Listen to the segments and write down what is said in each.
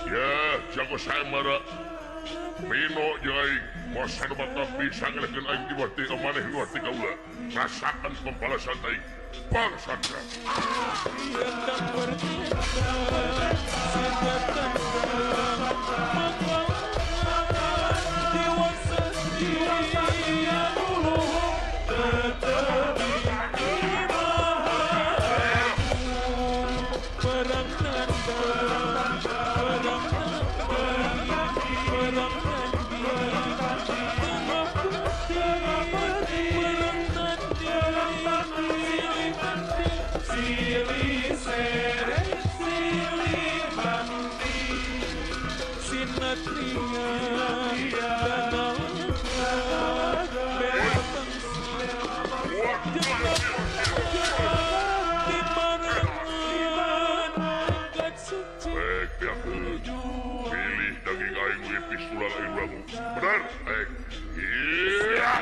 Ya, jago saya marah. Mino jai, masa bakal bisa ngelakuin aing diwati amaneh diwati kaula. Rasakan pembalasan aing. Bangsatra. Pilih daging aing wipis tulang aing ramu. Benar, aing. Iya.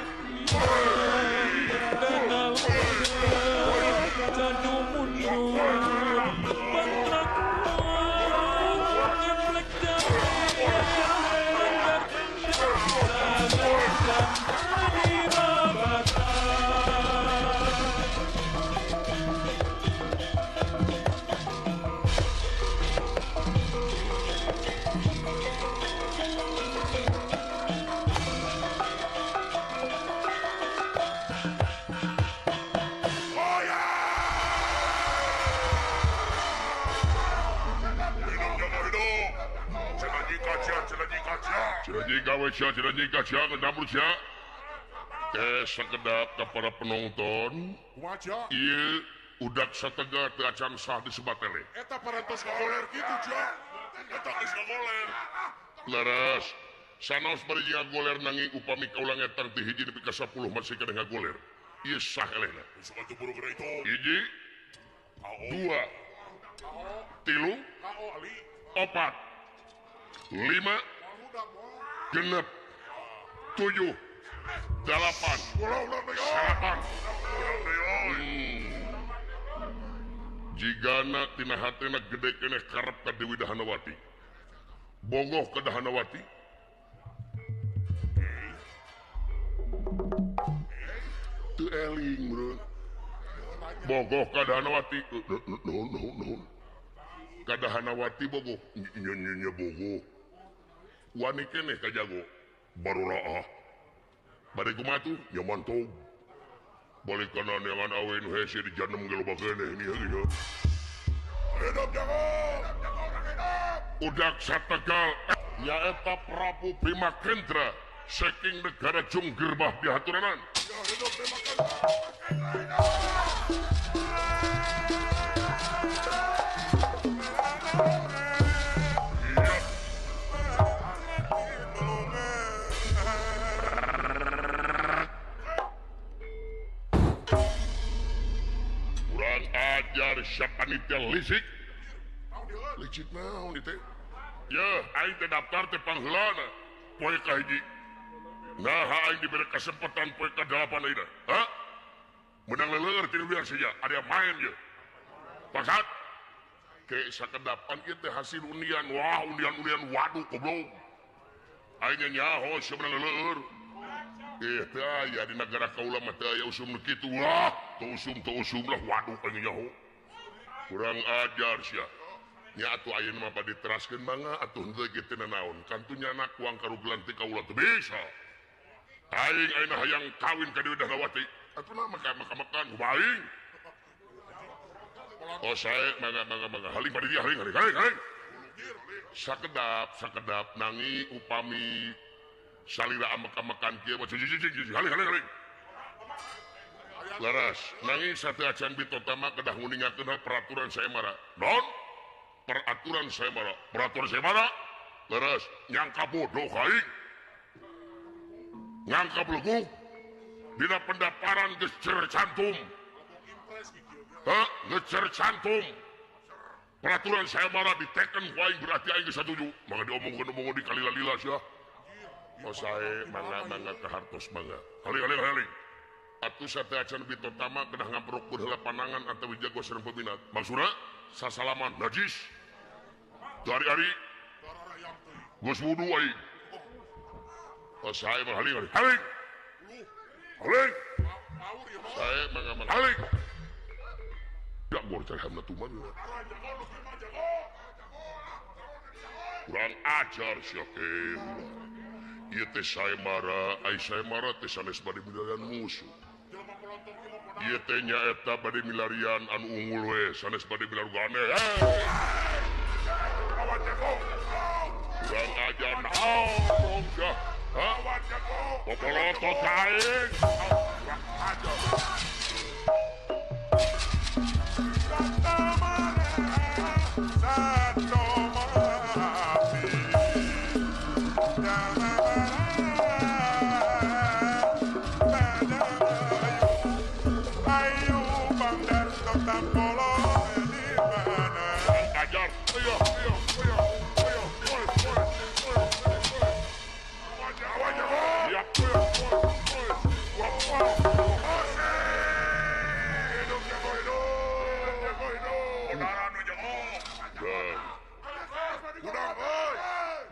Cilajing kaca kedapur sia. Sekedap ke para penonton. Iya. udah satega teu acan sah disebat tele. Eta parantos ngagoler gitu, Jang. Eta geus ngagoler. Laras, sanos bari ngagoler nanging upami kaulang etang ti hiji nepi ka 10 masih kadang ngagoler. Ieu sah elehna. Sok atuh buru geura itu. Hiji, dua, tilu, Ali. 4, 5, genep, 7, 8, salapan. Jigana tina hatena gede keneh karep ka Dewi Dahanawati. Bogoh ka Dahanawati. Teu eling, bro. Bogoh ka Dahanawati. No. Ka Dahanawati bogoh. Nya bogoh. Wani keneh ka jago. Barulaah. Bade kumatu nya mantog. Balik kanan dengan awen hese di janem geloba keneh ini gitu. Hidup jago orang hidup. Udak sategal nyaeta Prabu Bima Kendra saking negara Jonggerbah di haturanan. Ya hidup Bima Kendra. Siapa panitia licik? Licik naon itu? Ya, aing teh daftar teh pangheulana poe kahiji. Nah, aing diberi kesempatan poe ka-8 ayeuna. Hah? Menang leuleur ti biar saja, ada main ye. Pasat ke sakedapan ieu teh hasil undian. Wah, undian waduh goblok. Aing nyaho sebenarnya leuleur. Teh aya di negara kaula mah teh aya usum kitu. Wah, teu usum lah waduh aing nyaho. Kurang ajar sia. Nya atuh ayeuna mah bade teraskeun mangga atuh henteu kitu naon. Kantunya anak uang karugelan ti kaula teu bisa. Aing ayeuna hayang kawin ka Dewi Dahanawati. Atuh na makan kumaing. Oh sae mangga. Haling bade dia haling. Sakedap nangi upami salira amek-amekan kieu mah haling. Laras, nanging satu acan bitotama kedah nguningakeun peraturan saemara. Non? Peraturan saemara. Laras, nyangka bodoh aing. Nyangka beleguk. Dina pendaftaran geus cer cantum. Hah? Geus cer cantum. Peraturan saemara diteken ku aing berarti aing geus satuju. Mangga diomongkeun di kalila-lila sia. Oh sae mangga kahartos mangga. Haling. Atuh sate acan bitotama kedah ngamprokkeun heula panangan antawi jago sareng peminat. Maksudna sasalaman najis. Hari-hari geus wudu aing. Sae mah haling. Sae mangga haling. Ya gor carhamna tuman. Kurang ajar sia ke. Ieu teh saemara, ai saemara teh sanes bade milarian musuh. Ieu teh nyaeta bade milarian anu unggul we, sanes bade milarugan aneh. Awan jago. Kurang ajar naon dah. Hah? Awan jago. Popolotot aing. Kurang ajar.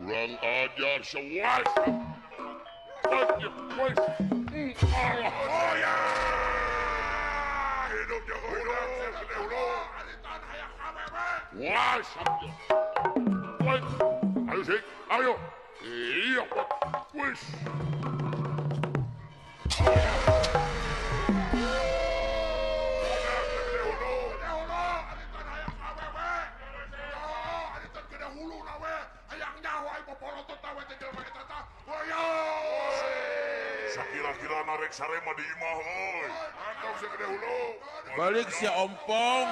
Kurang ajar sewas. Allah. Oh ya. Hidup jago hidup. Wah, ayo sih, ayo. Iya, wis. Sakira-kira narek sarema di imah euy. Tong segede hulu. Balik si ompong.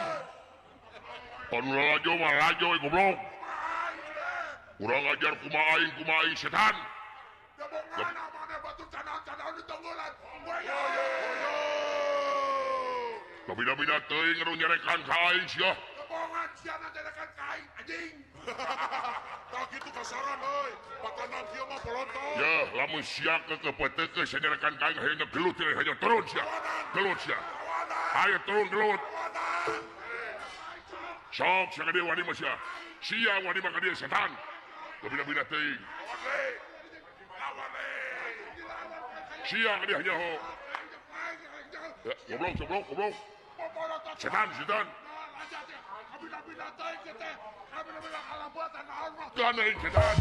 Anu lajo mah lajo goblok. Kurang ajar kumaha aing setan. Mana mana batu canaan di tonggolan. Bina-bina teuing anu nyerekan ka aing sia. Kebohongan siana jadikan kain anjing. Tak gitu kasaran euy. Patanan kieu mah pelontos. Ya, lamun sia kepeteukeun sanyerekan ka aing hayang gelut teh hayang turun sia. Gelut sia. Hayu turun gelut. Sok sia dia wani mah sia. Sia wani mah ka dia setan. Bina-bina teuing. Sia ka dia hanya ho. Ya, goblok. Setan. Kan aing setan.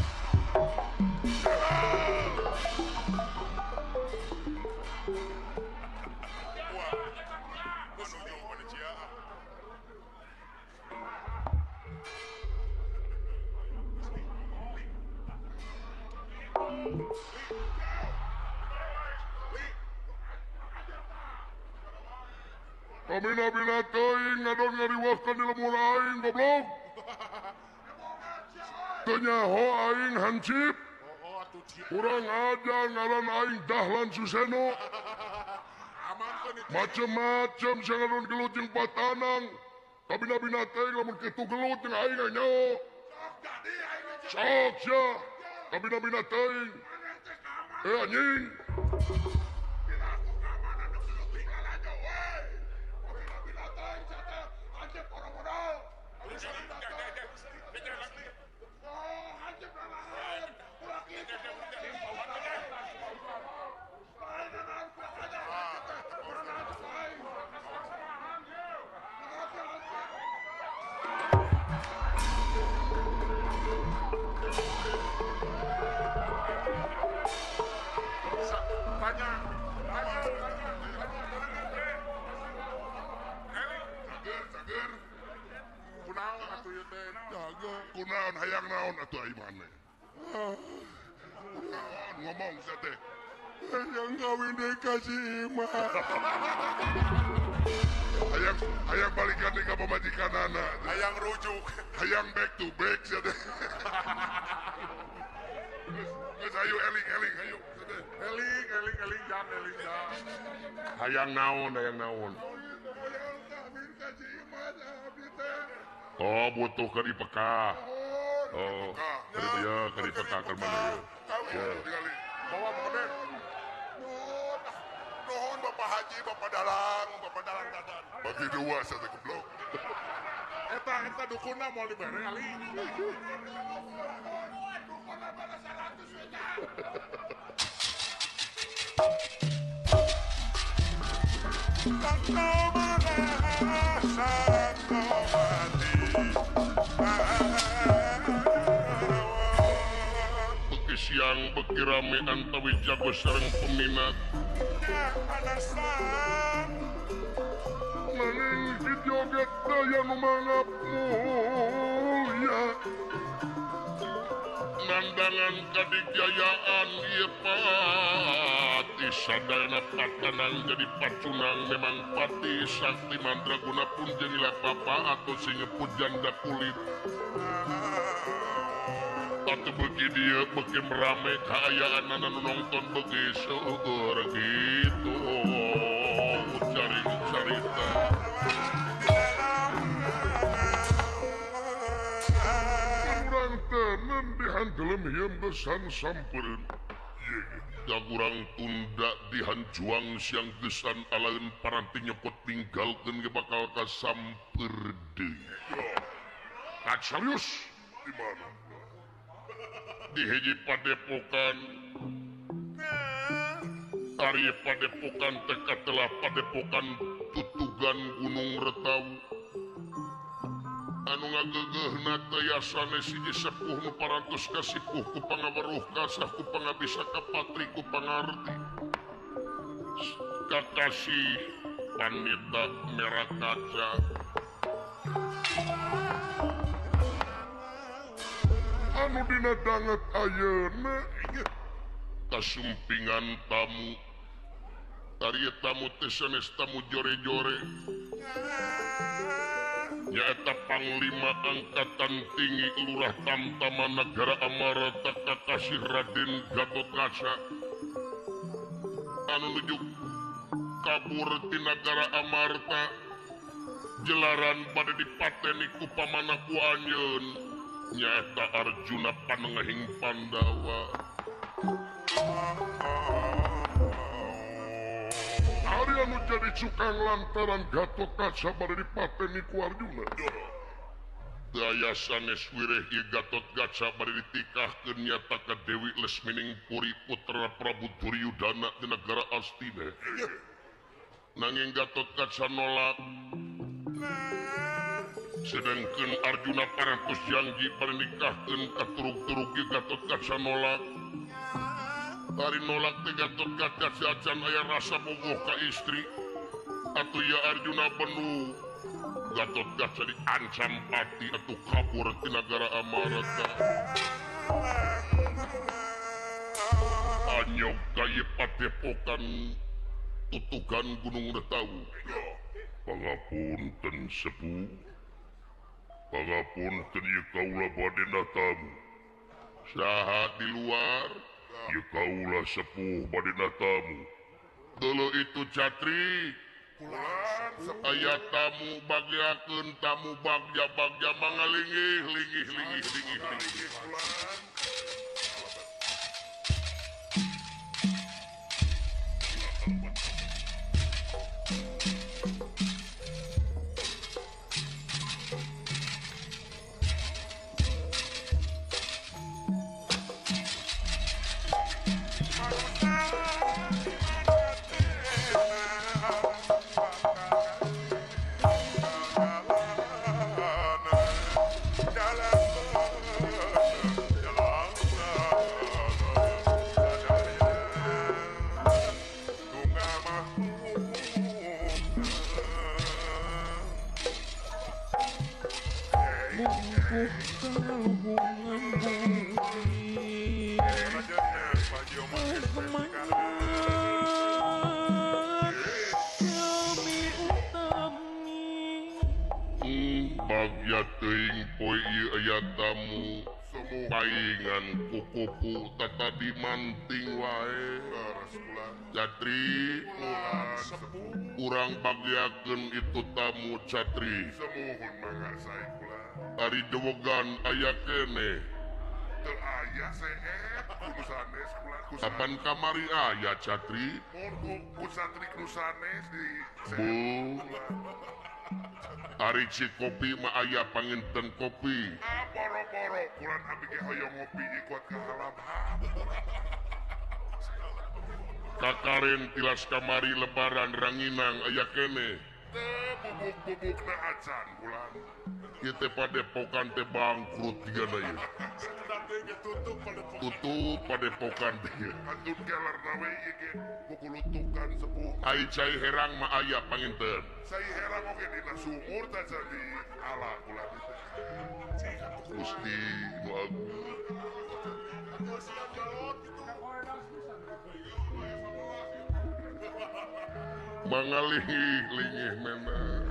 Bina-bina teuing ngadon ngariwaskeun di lemur aing goblok. Teu nyaho aing hansip. Kurang ajar ngaran aing Dahlan Suseno. Macem-macem sia ngadon gelut jeung patanang. Kabina-bina teuing lamun kitu gelut jeung aing nyaho. Sok sia. Kabina-bina teuing. Anjing. Kunaon hayang naon atuh ai mane. Ngomong sia teh. Hayang kawin deui ka si Imah. Hayang balikan deui ka pamajikanana. Hayang rujuk. Hayang back to back sia teh. Geus ayo eling ayo. Eling jam. Hayang naon. Oh, butuh ke di peka. Oh, ke di peka ke mana ya? Bawa mode. Nuhun Bapak Haji, Bapak Dalang dadan. Bagi dua satu geblok. Eta dukunna mau dibere ali. Beki siang beki rame antawi jago sareng peminat. Nanging si joget daya nu mangap mulia. Nandangan kadijayaan ieu pati sadayana patanang jadi pacunang memang pati sakti mandraguna pun jeung papa atau si nyeput janda kulit. Atuh beuki dieu beuki merame kaayaan anu nonton beuki seueur gitu. Cari carita. Urang tenen dihandelem hieum besan sampereun. Da urang tunda dihanjuang siang gesan alaeun paranti nyokot ninggalkeun ge bakal kasamper deui. Kat serius di mana? Di hiji padepokan. Ari padepokan teka telah padepokan tutugan Gunung Retau. Anu ngageugeuhna teh yasane siji sepuh nu parantos kasipuh ku pangaweruh kasah ku pangabisa ka patri ku pangarti. Kakasih Pandita Merah Kaca. Anu dina danget ayeuna kasumpingan tamu tari tamu teh sanes tamu jore-jore nyaeta Panglima Angkatan Tinggi Lurah Tamtama Negara Amarta Kakasih Raden Gatotkaca anu nuju kabur ti Nagara Amarta jelaran pada dipateni ku pamanaku anjeun nyaeta Arjuna Panengahing Pandawa. Ari anu jadi cukang lantaran Gatotkaca bade dipateni ku Arjuna. Daya sanes wireh ieu Gatotkaca bade ditikahkeun nyata ka Dewi Lesmining Puri putra Prabu Duryudana di negara Astina. Nanging Gatotkaca nolak. Sedangkan Arjuna parantos janji bade nikahkeun ka turug-turug ieu Gatotkaca nolak. Ari nolak teh Gatotkaca acan aya rasa bogoh ka istri. Atuh ya Arjuna benu Gatotkaca diancam pati atuh kabur ti Nagara Amarta. Anyog kaya padepokan tutukan Gunung Retawu. Pangapunten sepuh. Pangapunten ieu kaula bade natamu. Saha di luar? Ieu kaula sepuh bade natamu. Deuleu itu Catri. Aya tamu bagyakeun tamu bagja-bagja mangalingih lingih. Bagja teuing poe ieu aya tamu paingan kukupu tata dimanting wae. Catri urang bagyakeun itu tamu Catri. Semohon mangga sae kula. Ari dewegan aya keneh. Teu aya seet kudu sanes kula. Kapan kamari aya Catri? Mun ku santri nu sanes di Bu. Ari si kopi mah aya panginten kopi. Boro-boro kulan abi ge hoyong ngopi ikut ka halam. Kakaren tilas kamari lebaran ranginang aya keneh. Teu bubuk-bubukna acan kulan. Ieu teh padepokan teh bangkrut tigana ieu. Tutup padepokan teh. Antun kelerna we ieu ge kukulutukan sepuh. Ai cai herang mah aya panginten. Sai herang oge dina sumur teh jadi ala kulan. Gusti nu agung. Mangalingih-lingih memang.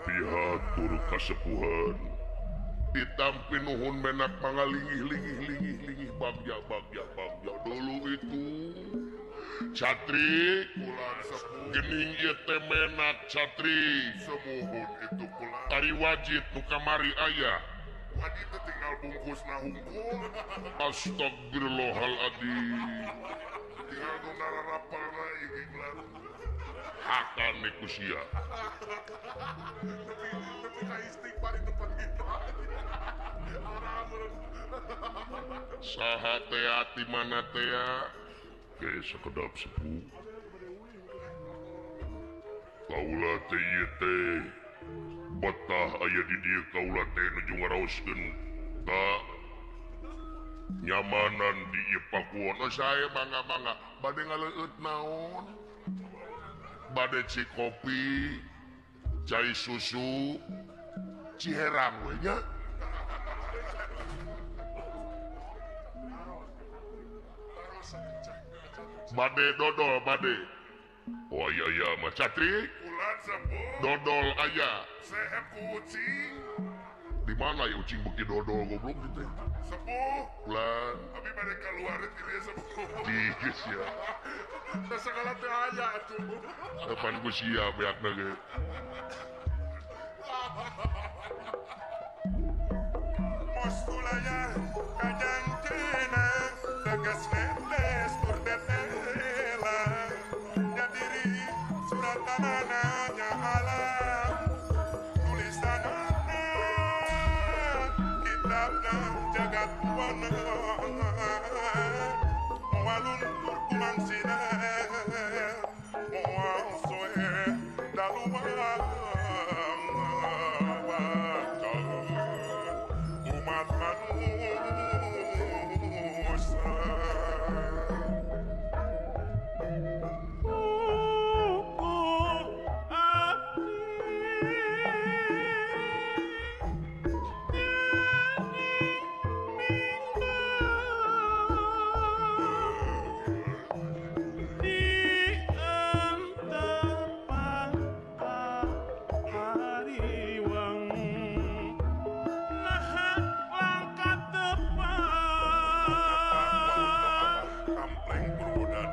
Pihatur kasepuhan ditampi nuhun menak mangalingih bagja dulu itu Catri Kulan sepuh gening ieu teh menak Catri semohon itu kulan. ari wajib nu kamari aya. Wajib teh tinggal bungkusna hungkul. Astagfirullahaladzim. Tinggal nu nararapalna iki kulan. Akan niku sia. Tapi ka istighfar di depan kita. Saha teh ati mana teh? Ke sekedap sepuh. Kaula teh betah aya di dieu kaula teh nuju ngaraoskeun ka nyamanan di ieu Pakuwon. Saya mangga-mangga bade ngaleueut naon? Bade ci kopi, cai susu, ciherang we nya. Bade dodol bade. Oh iya mah Catri. Ulan sepuh. Dodol aya. Sehem kucing. Di mana ya ucing beki dodol goblok gitu teh? Sepuh. Ulan Abi bade keluarin ini sepuh. dikis ya. Da segala teh aya atuh. Depan ku siap beakna ge. Mostulaya kajang cina tegas netes berdetela nyadiri surat tanahnya alam tulisanana kitab dan jagat buana walun kumang sina moal soe daluang umat manusia. Kampleng berudan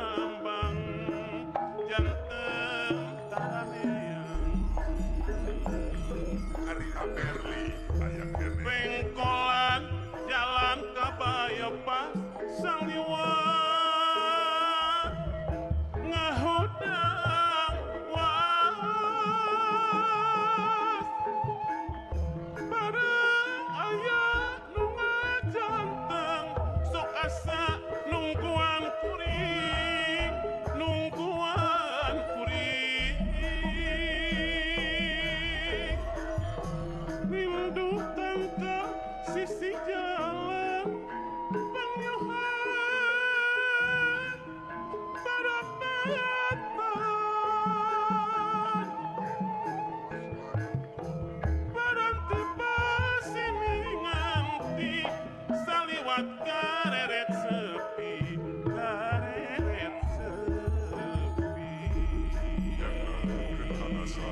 iman Ari Aberli ayang kene. Pengkolan jalan kabaya pas sang liwat ngahudang was bareng aya nu ngajanteng sok asa nungguan kuring rindu tangka sisi jalan pangyohan barabatan baranti pasini nganti saliwat kareret sepi Anasa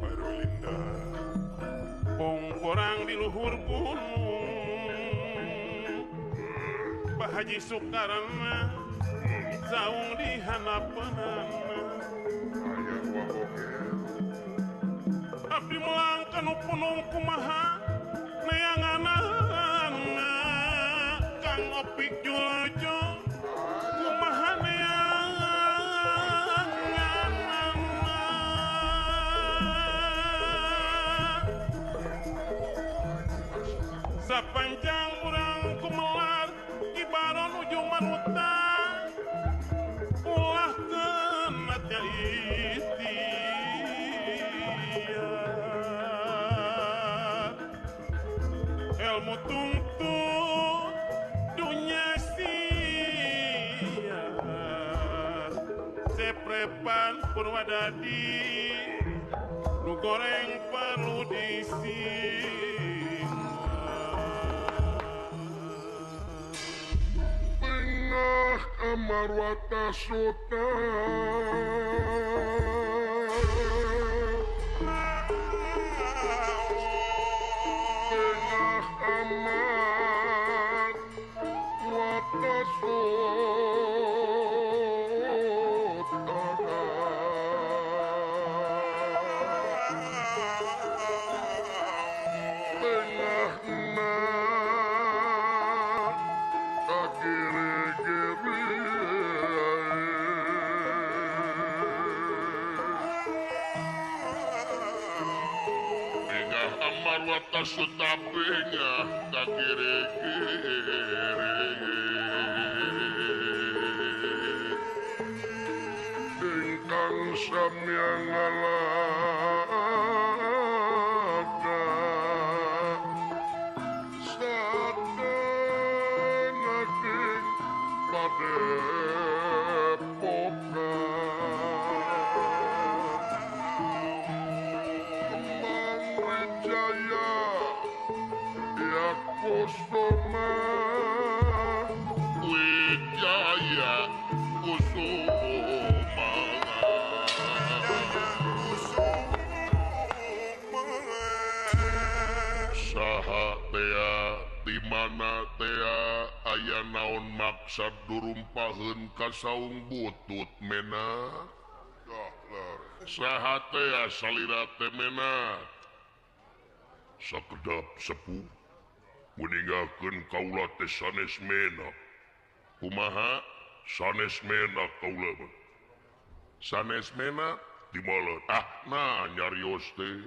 Barulinda. Pongkorang di luhur gunung Bahaji Soekarno saung di hanapeunana Ayah waboker. abdi melangkan upunung kumaha neanganana Kang Opik Julojo kumaha sapanjang urang kumelar ibaron ujung manuta ulah kena ikhtiar ilmu tuntut dunia sia seprepan Purwadadi nu goreng perlu Tengah kamar watasota. Tengah kamar watasota. Tengah na kagere-gere amarwata sutapenya kakere-kere ingkang samyang ngalaga satengaking padepokan Wijaya ya kusuma Wijaya kusuma saha tea di mana tea aya naon maksad durumpaheun ka saung butut mena saha tea salira teh mena sakedap sepuh meninggalkeun kaula teh sanes menak kumaha sanes menak kaula mah sanes menak di malet nah nyarios teh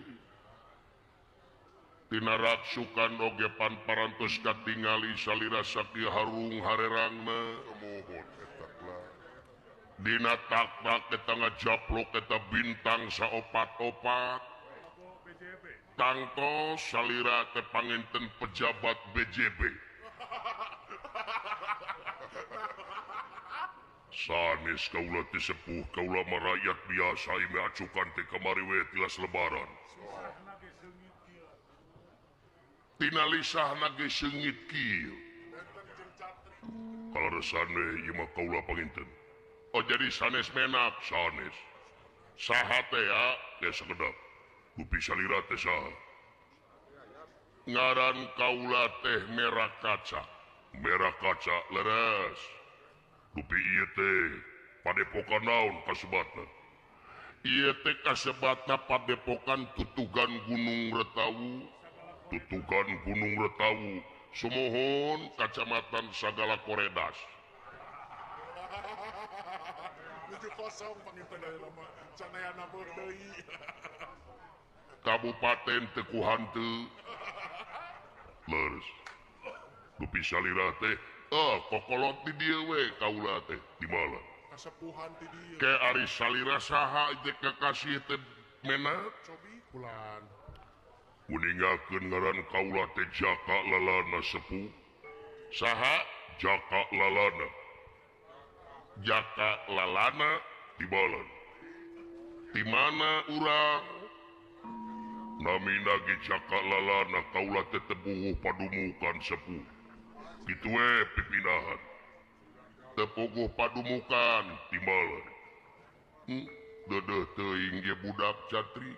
tina raksukan oge pan parantos katingali salira sakieu harung harerangna Mohon eta lah. dina tak-tak eta ngajaplok eta bintang saopat-opat tangtos salira teh panginten pejabat BJB sanes kaula teh sepuh kaula mah rakyat biasa ime acukan teh kamari we tilas lebaran tina lisahna ge seungit kieu kalaresane ieu mah kaula panginten oh jadi sanes menak sanes saha teh ya sakedap Gupi salira teh saha ngaran kaula teh merah kaca leres Gupi ieu teh padepokan naon kasebatna ieu teh kasebatna padepokan tutugan Gunung Retawu sumohon kacamatan Sagala Koredas Nuju kosong panginten dari lama canayana beudeuy. Kabupaten Teku Hanteu leres Gupi salira teh kokolot di dieu we kaula teh di mana Kasepuhan ti dieu. ke ari salira saha teh kekasih teh menat Cobi kulan. meninggalkeun ngaran kaula teh Jaka Lalana sepuh saha Jaka Lalana di balan di mana urang namina ge Jaka Lalana kaula teh tebuh padumukan sepuh kitu we pipinahan tepuguh padumukan di balan dedeh teuing ge budak catri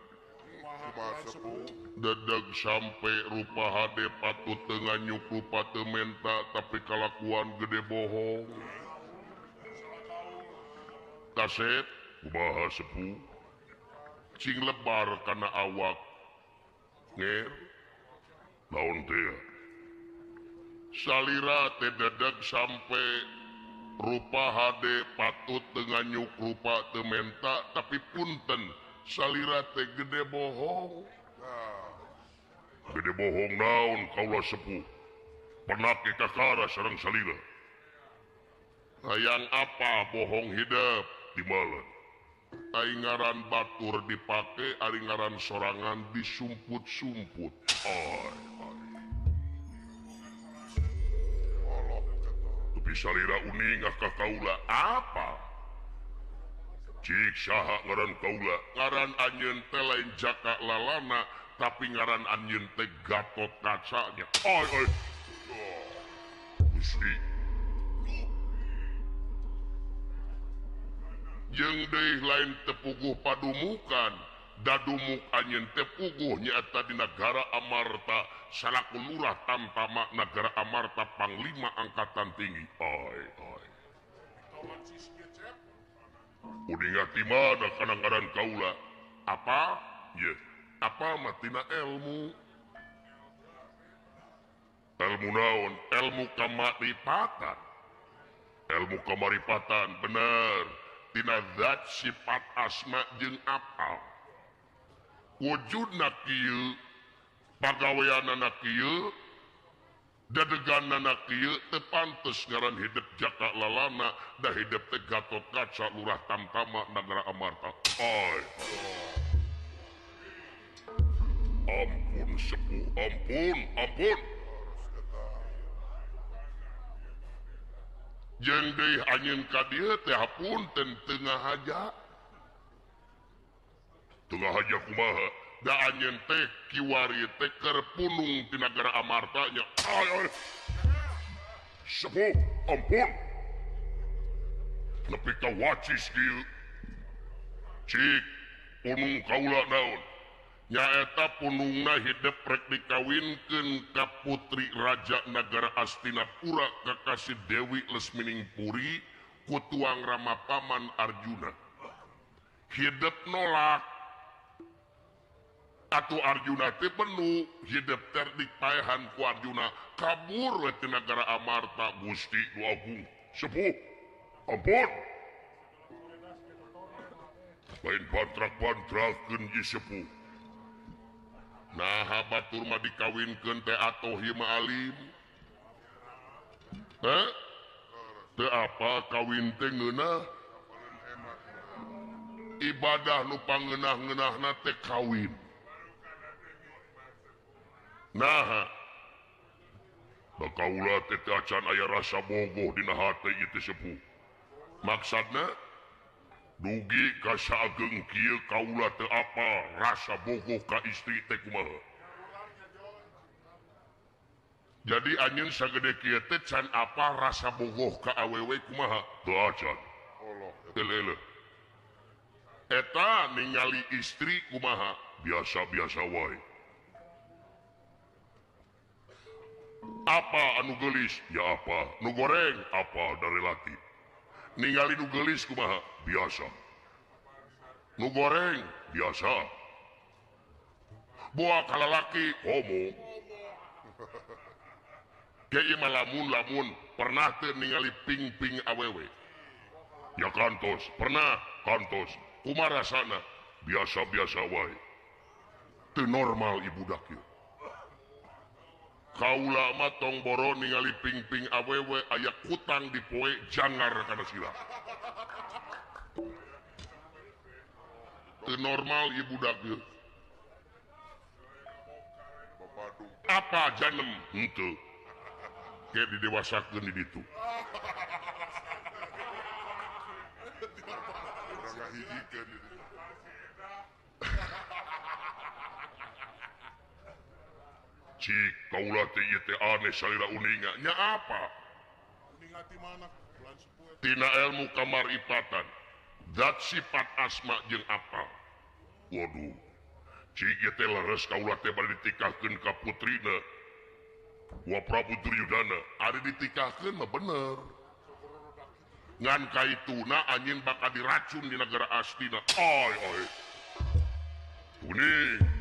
Kumaha sepuh. dedeg sampai rupa hade patut tengah nyuk rupa tementa tapi kalakuan gede bohong kaset kumaha sepuh cing lebar kana awak nger naon teh salira teh dedeg sampai rupa hade patut tengah nyuk rupa tementa tapi punten salira teh gede bohong gede bohong naon kaula sepuh penake kakara sareng salira hayang apa bohong hidup di malan ai ngaran batur dipake ari ngaran sorangan disumput-sumput tapi salira uning ka kaula apa cik saha ngaran kaula ngaran anjeun teh lain Jaka Lalana tapi ngaran anjeun teh Gatot Kacanya Gusti jeung deui lain tepuguh padumukan dadumuk anjeun teh puguh nyaeta di Nagara Amarta salaku lurah Tamtama Nagara Amarta Panglima Angkatan Tinggi Kawan si Skecep. uningat di mana kana ngaran kaula apa ye apa matina ilmu naon ilmu kamaripatan bener tina zat sifat asma jeung apal wujudna kieu pagawean anak kieu dadegan anak kieu teu pantes ngaran hidup jaka lalana da hidup teh Gatot Kaca Lurah Tamtama Nagara Amarta. Ay. Ampun sepuh, ampun. Jeung deui anjeun ka dieu teh hapunten tengah haja. Tengah haja kumaha? Da anjeun teh kiwari teh keur punung ti Nagara Amarta nya. Ay. Sepuh, ampun. Nepi ka wacis kieu. Cik, punung kaula naon? Nyaeta punungna hidup rek dikawinkeun ka putri Raja Nagara Astinapura kakasih Dewi Lesminingpuri ku tuang Ramapaman Arjuna. Hidup nolak. Atuh Arjuna teh penuh hidup teh dipaehan ku Arjuna kabur we ti Nagara Amarta. Gusti nu Agung sepuh ampun. Lain bantrak-bantrakeun ieu sepuh. Nah, batur mah dikawinkeun teh atoh ieu mah alim. Teu apa kawin teh ngeunah. Ibadah nu pangeunah-ngeunahna teh kawin. Nah, kaula teh teu acan aya rasa bogoh dina hate ieu teh sepuh. Maksudna dugi ka saageng kieu kaula teu apa rasa bogoh ka istri teh kumaha. Jadi anjeun sagede kieu teh can apa rasa bogoh ka awewe kumaha? Teu acan. Teu leuleuh. Eta ningali istri kumaha? Biasa-biasa wae. Apa anu geulis? Ya apa. Nu goreng? Apa da relatif. Ningali nu geulis kumaha? Biasa. Nu goreng? Biasa. Boa ka lalaki? Homo. Kieu mah lamun pernah teu ningali ping-ping awewe? Ya kantos. Pernah? Kantos. Kumaha rasana? Biasa-biasa wae. Teu normal ibu budak ieu. Kaula mah tong boro ningali ping-ping awewe aya kutang di poe jangar kana sila. Teu normal ieu budak ieu. Apa janem? Henteu. Ke didewasakeun di ditu. Urang ngahijikeun di ditu. Cik, kaula teh ieu teh aneh salira uninga. Nya apa? Uninga ti mana? Bulan sepuh. Tina ilmu kamaripatan. Dat sifat asma jeung apa? Waduh. Cik ieu teh leres kaula teh bade ditikahkeun ka putrina. Wa Prabu Duryudana. Ari ditikahkeun mah bener. Ngan kaituna anjeun bakal diracun di Nagara Astina. Ay. Kuning.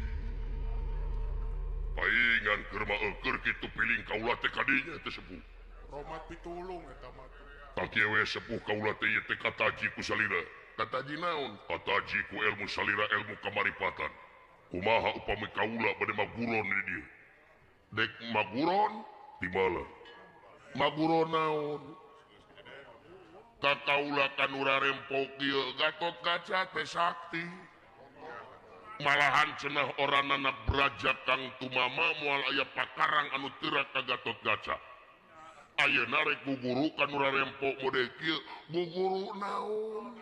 Paingan keur maeukeur kitu piling kaula teh kadinya teh sepuh. Romat pitulung eta mah. Takieu we sepuh kaula teh ieu teh kataji ku salira. Kataji naon? Kataji ku ilmu salira ilmu kamaripatan. Kumaha upami kaula bade maguron di dieu. Dek maguron timala. Maguron naon? Ka kaula kanu rarempok kieu Gatot Kaca teh sakti. Malahan cenah oranana Braja Kang Tumama moal aya pakarang anu teurat ka Gatot Kaca. Ayeuna rek guguru kanu rarempok model kieu, guguru naon?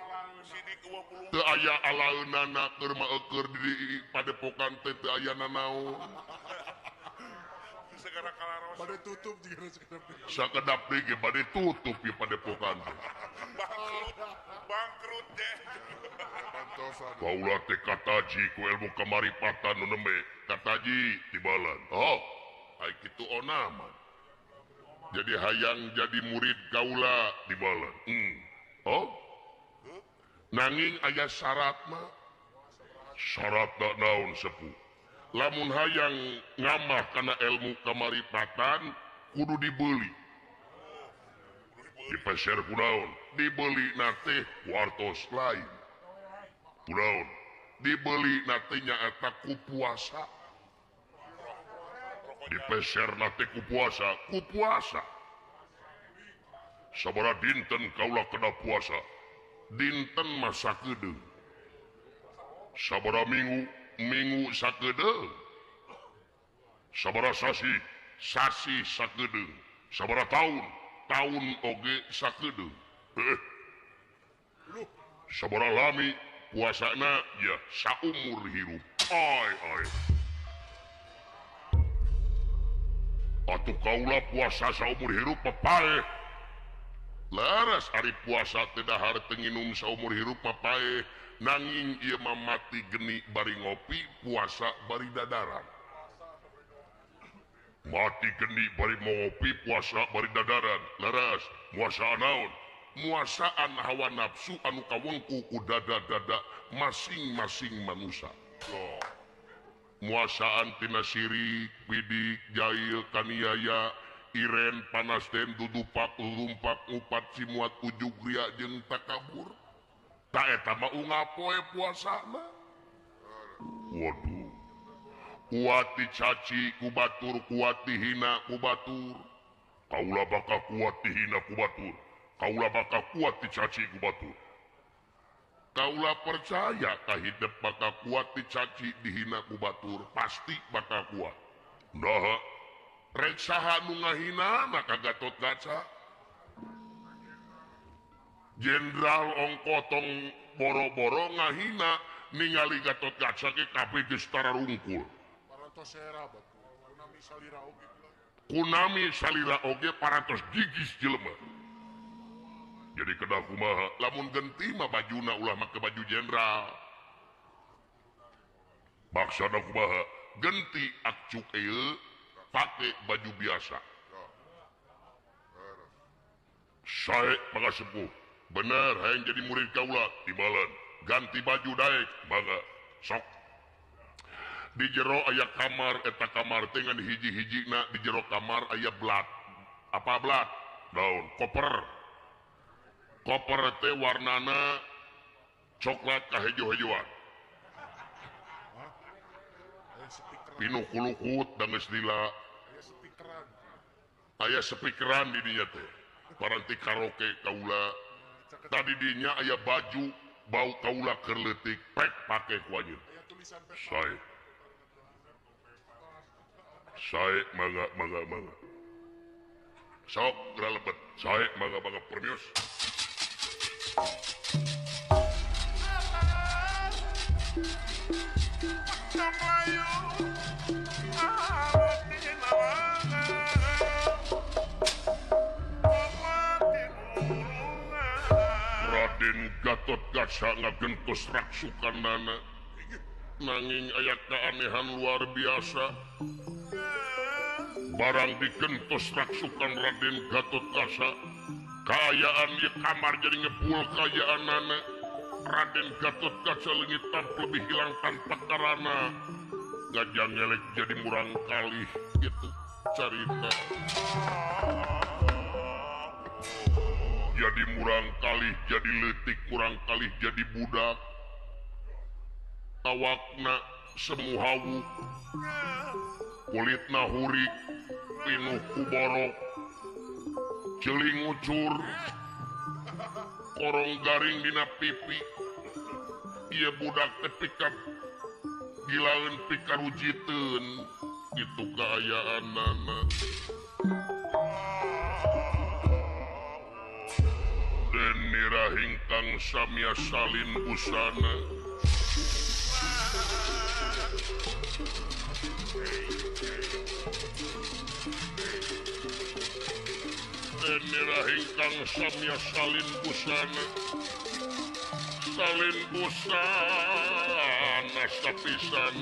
Teu aya alaeunana keur maeukeur di padepokan teh teu aya naon. Bade tutup juga sekedap. Sakedap deui ge bade tutup ieu padepokan teh. Bangkrut deh. Pantosan. Kaula teh kataji ku ilmu kamaripatan nu nembe. Kataji tibalan. Oh, ai kitu onaman. Jadi hayang jadi murid kaula tibalan. Oh. Nanging aya syarat mah. Syaratna naon sepuh? Lamun hayang ngamah kana ilmu kamaripatan kudu dibeli. Dipeser kunaon? Dibeli nate wartos lain. Kunaon? Dibeli nate nyaeta ku puasa. dipeserna teh ku puasa sabaraha dinten kaula kena puasa dinten mah sakedeung sabaraha minggu sakedeung sabaraha sasi sakedeung sabaraha tahun oge sakedeung sabaraha lami puasana ya saumur hirup ai atuh kaula puasa saumur hirup papae laras ari puasa teh dahar teu nginum saumur hirup papae nanging ieu mah mati geni bari ngopi puasa bari dadaran mati geni bari ngopi puasa bari dadaran laras muasaan naon muasaan hawa nafsu anu kawengku ku dada-dada masing-masing manusia muasaan tina sirik bidik jail kaniaya iren panas den dudupak lumpak ngupat simuat ujug ria jeung takabur tak eta mah ungapoe puasana waduh kuat dicaci ku batur kuat dihina ku batur kaula bakal kuat dihina ku batur kaula bakal kuat dicaci ku batur kaula percaya ka hidup bakal kuat dicaci dihina ku batur pasti bakal kuat nah rek saha nu ngahina maka Gatotkaca Jenderal Ongkotong boro-boro ngahina ningali Gatotkaca ge kabeh geus tararungkul kunami salira oge parantos gigis jelema jadi kedah kumaha lamun genti mah bajuna ulah make baju jenderal baksana kumaha genti akcuk ieu pake baju biasa sae mangga sepuh bener hayang jadi murid kaula timbalan ganti baju daek mangga sok di jero aya kamar eta kamar teh ngan hiji-hijina di jero kamar aya blat apa blat daun koper teh warnana coklat kahejo-hejoan pinuh kulukut dan geus lila aya spikeran di dinya teh paranti karaoke kaula tadi dinya aya baju bau kaula keur leutik pek pake ku anjeun sae mangga sok geura lebet sae mangga permios Raden Gatotkaca ngagentos raksukanana nanging aya kaanehan luar biasa barang digentos raksukan Raden Gatotkaca kaayaan di kamar jadi ngepul kaayaanana Raden Gatotkaca leungit lebih hilang tanpa karana ngajang ngelek jadi murang kali gitu carita jadi murang kali jadi leutik murang kali jadi budak awakna semu hawuk kulitna hurik pinuh ku borok ceuling ngucur korong garing dina pipi ieu budak teh pikap gilaeun pikarujiteun itu kaayaanana den nirahing kang samia salin busana den nirahing kang samia salin busana sapisan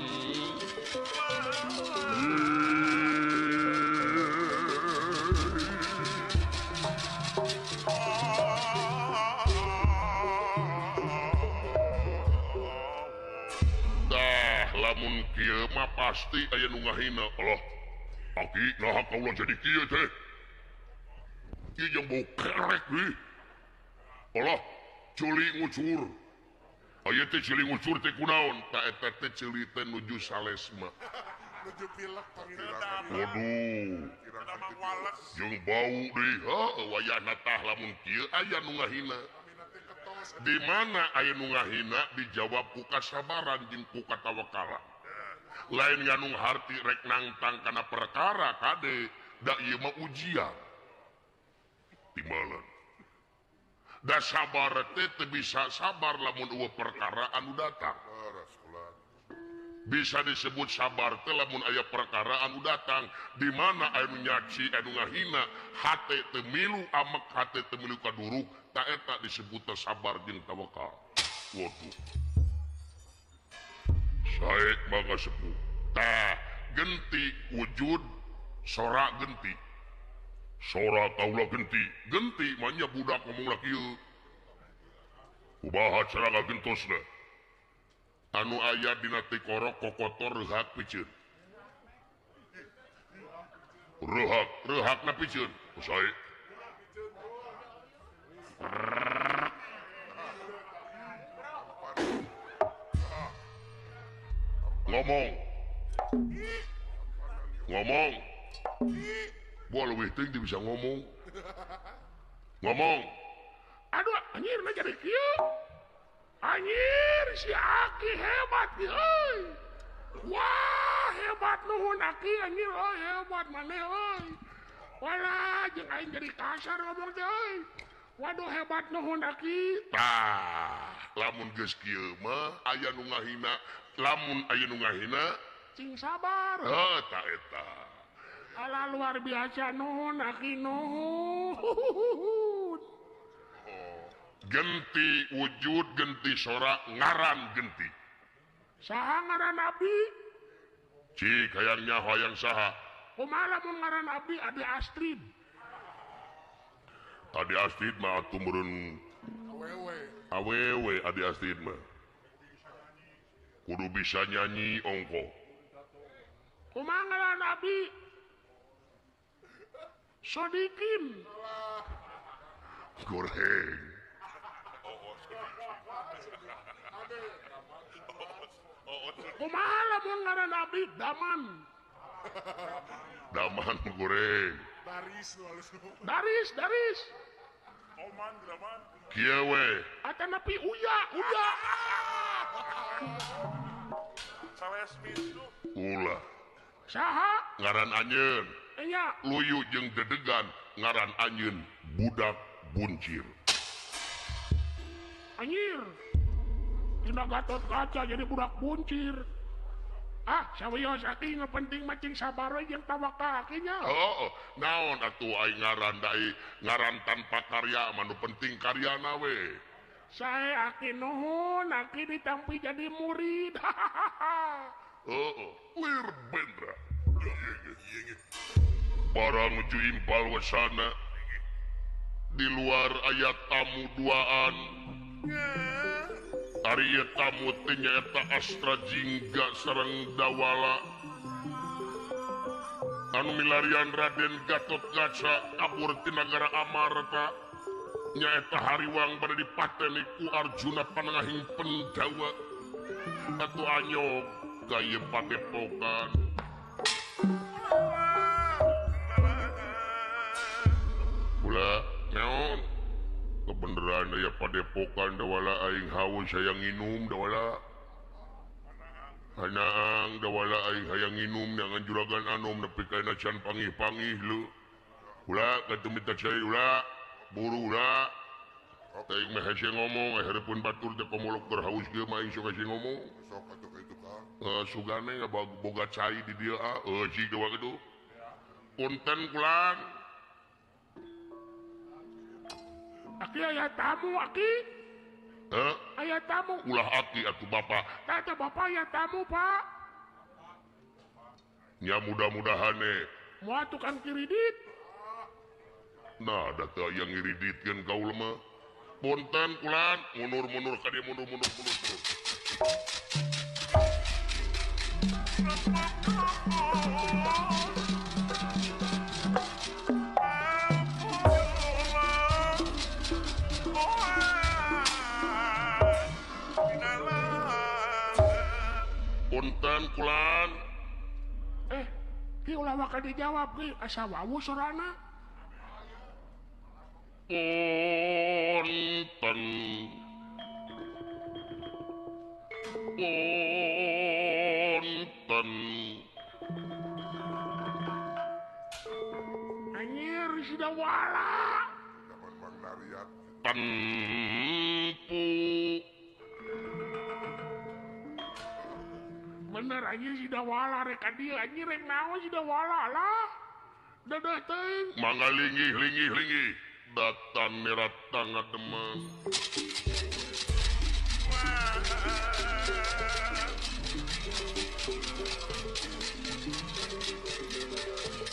lamun kieu mah pasti aya nu ngahina Allah aki naha kaula jadi kieu teh ieu jeung bau kerek we Allah culi ngucur aya teh culi ngucur teh kunaon ta eta teh ceuli teh nuju salesma Nuju pilek waduh Kita mang wales. jeung bau deui wayahna tah lamun kieu aya nu ngahina di mana aya nu ngahina dijawab ku kasabaran jeung ku katawakalan lain nganung harti rek nangtang kana perkara kade da ieu mah ujian timbalan da sabar teh teu bisa sabar lamun eueuh perkara anu datang bisa disebut sabar teh lamun aya perkara anu datang di mana anu nyaci anu ngahina hate teu milu amek hate teu milu kaduruk ta eta disebut sabar jeung tawakal. Waduh sae mangga sepuh tah genti wujud sora genti sora kaula genti manya budak ngomong laki kieu kumaha cara ngagentosna anu aya dina tikorok kokotor rehak piceun rehakna piceun sae ngomong gua lebih tinggi bisa ngomong aduh anjir mah jadi kieu anjir si Aki hebat euy wah hebat nuhun Aki anjir hebat maneh euy walah jeung aing jadi kasar ngomong teh euy waduh hebat nuhun Aki tah lamun geus kieu mah aya nu ngahina lamun aya nu ngahina cing sabar ta eta ala luar biasa nuhun Aki nuhun genti wujud genti sora ngaran genti saha ngaran abdi cik hayang nyaho hayang saha kumaha lamun ngaran abdi Adi Astrid Adi Astrid mah atuh meureun awewe Adi Astrid mah kudu bisa nyanyi ongko kumaha ngaran abdi Sodikin goreng kumaha lamun ngaran abdi Daman goreng Daris Oman graman. kieu we Ata nepi uya Sawes pintu. ulah saha ngaran anjeun enya luyu jeung dedegan ngaran anjeun budak buncir anjir tina Gatot Kaca jadi budak buncir sawios Aki penting macing sabar we jeung tawakal kinya naon atuh aing ngaran dai ngaran tanpa karya manu penting karyana we sae Aki nuhun Aki ditampi jadi murid lir bendra barang nuju impal wasana di luar ayat tamu duaan ari ieu tamu teh nyaeta Astra Jingga sareng Dawala anu milarian Raden Gatot Kaca kabur ti nagara Amarta nyaeta hariwang bade dipateni ku Arjuna panangahing Pendawa atuh anyok ka ieu padepokan ulah naon kebeneran aya padepokan Dawala aing haus hayang nginum Dawala hanaang Dawala aing hayang nginum dengan juragan anom nepi ka can pangih-pangih lu ulah katumita cai ulah buru ulah aing mah hese ngomong hareupeun batur teh komolok berhaus ge mah aing sok hese ngomong sok atuh kitu Kang sugane boga cai di dieu cik dewa kitu punten kulan Aki aya tamu Aki aya tamu ulah Aki atuh bapak tata bapak aya tamu Pak nya mudah-mudahane moal tukang kiridit nah da teu aya ngiriditkeun kaula mah punten kulan mundur ka dieu mundur punten kulan Ki ulah maka dijawab ki asa wawu surana. Punten. Punten. Anjir sudah wala. Zaman Bang Dariat. Tempu. Bener anjir sudah wala rek dia anjir rek naon sudah wala lah. Dadah teuing. Mangga linggih. Datan merat tangga demang.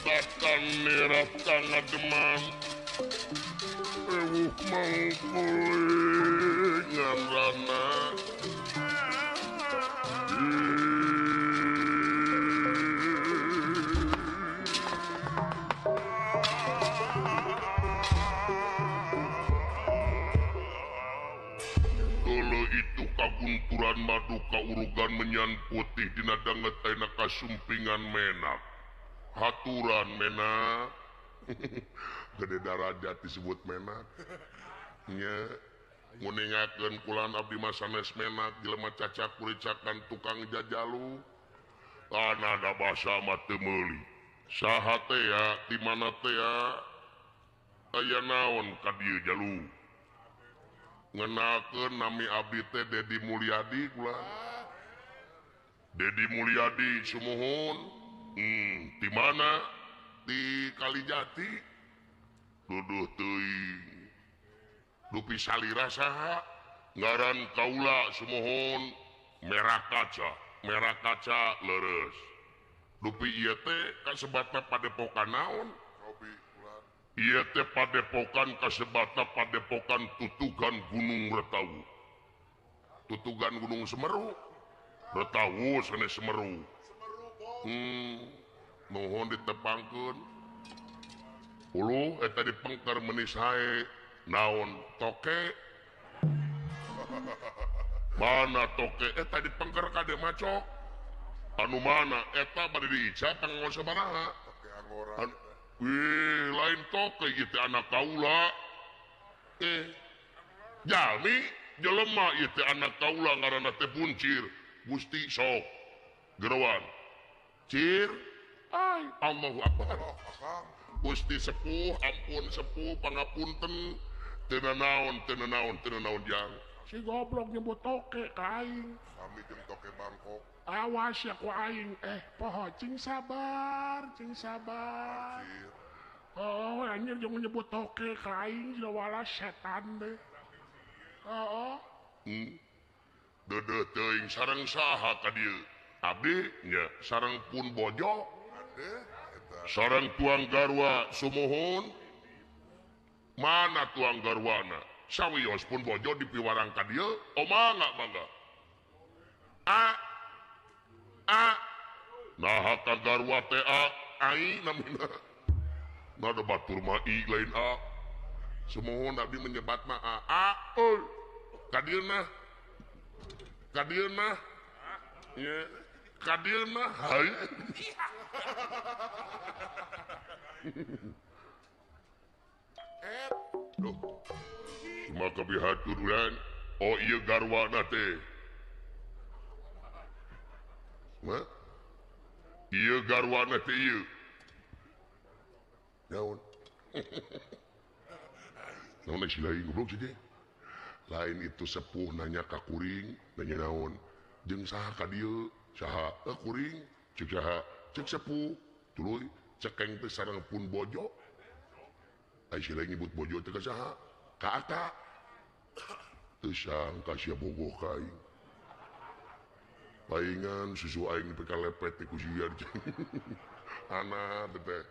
Datan merat tangga demang. Ewuh mau kulingan rana. Dulu itu kagunturan madu kaurugan menyan putih dina danget aina kasumpingan menak. Haturan menak. Gede darajat disebut menak. Nya nguningakeun kulan abdi mah sanes menak jelema cacak kuricakan tukang jajalu. Anada basa mah teu meuli. Saha teh ya di mana teh ya aya naon ka dieu jalu. Ngenakeun nami abdi teh Dedi Mulyadi kula. Dedi Mulyadi sumuhun. Di mana? Di Kalijati. Duduh teuing. Dupi salira saha? Ngaran kaula sumuhun merah kaca leres. Dupi ieu teh kasebatna padepokan naon? Robi ulah. Ieu teh padepokan kasebatna padepokan Tutugan Gunung Retawu. Tutugan Gunung Semeru. Retawu sanes Semeru. Mohon ditepangkeun. Uluh eta dipengker menis hae naon toke. Mana toke eta dipengker kade macok. Anu mana eta bade diicap pangaon sabaraha. Oke angora. Wih, lain toke gitu anak kaula. Jalmi jelema ieu teh anak kaula ngaranna teh Buncir. Gusti sok. Gerawan. Cir. Ai, Allahu Akbar. Oh, akang. Gusti sepuh, ampun sepuh, pangapunten. Teu naon jang. Si goblok nyebut toke ka aing. Kami jeung toke Bangkok. Awas ya ku aing. Poho cing sabar. Cir. Oh, anjir jangan nyebut toke ka aing sudah wala setan deh. Oh. Dede teuing sareng saha ka dieu? Abdi nya sareng pun bojo. Ade eta. Sareng tuang garwa sumuhun. Mana tuang garwana? Sawios pun bojo dipiwarang ka dieu. Omanga mangga. Nah ka garwa teh ai namina. Nada batur mah i lain a. Sumuhun abdi menyebat mah a. Euy. Ka dieu mah. Ya. Ka dieu mah. Hai. Loh. Cuma kabihaturan. Oh iya garwana teh. Mah? Iya garwana teh iya. Naon? Naon si lain goblok sih. Lain itu sepuh nanya ka kuring, nanya naon. Jeung saha ka dieu? Saha? Kuring. Cek saha? Cek sepuh. Tuluy cekeng teh sareng pun bojo. Ai si lain nyebut bojo teh ka saha? Ka Ata. Teu sangka sia bogoh ka aing. Paingan susu aing teh kalepet ti ku sia. Ana teh.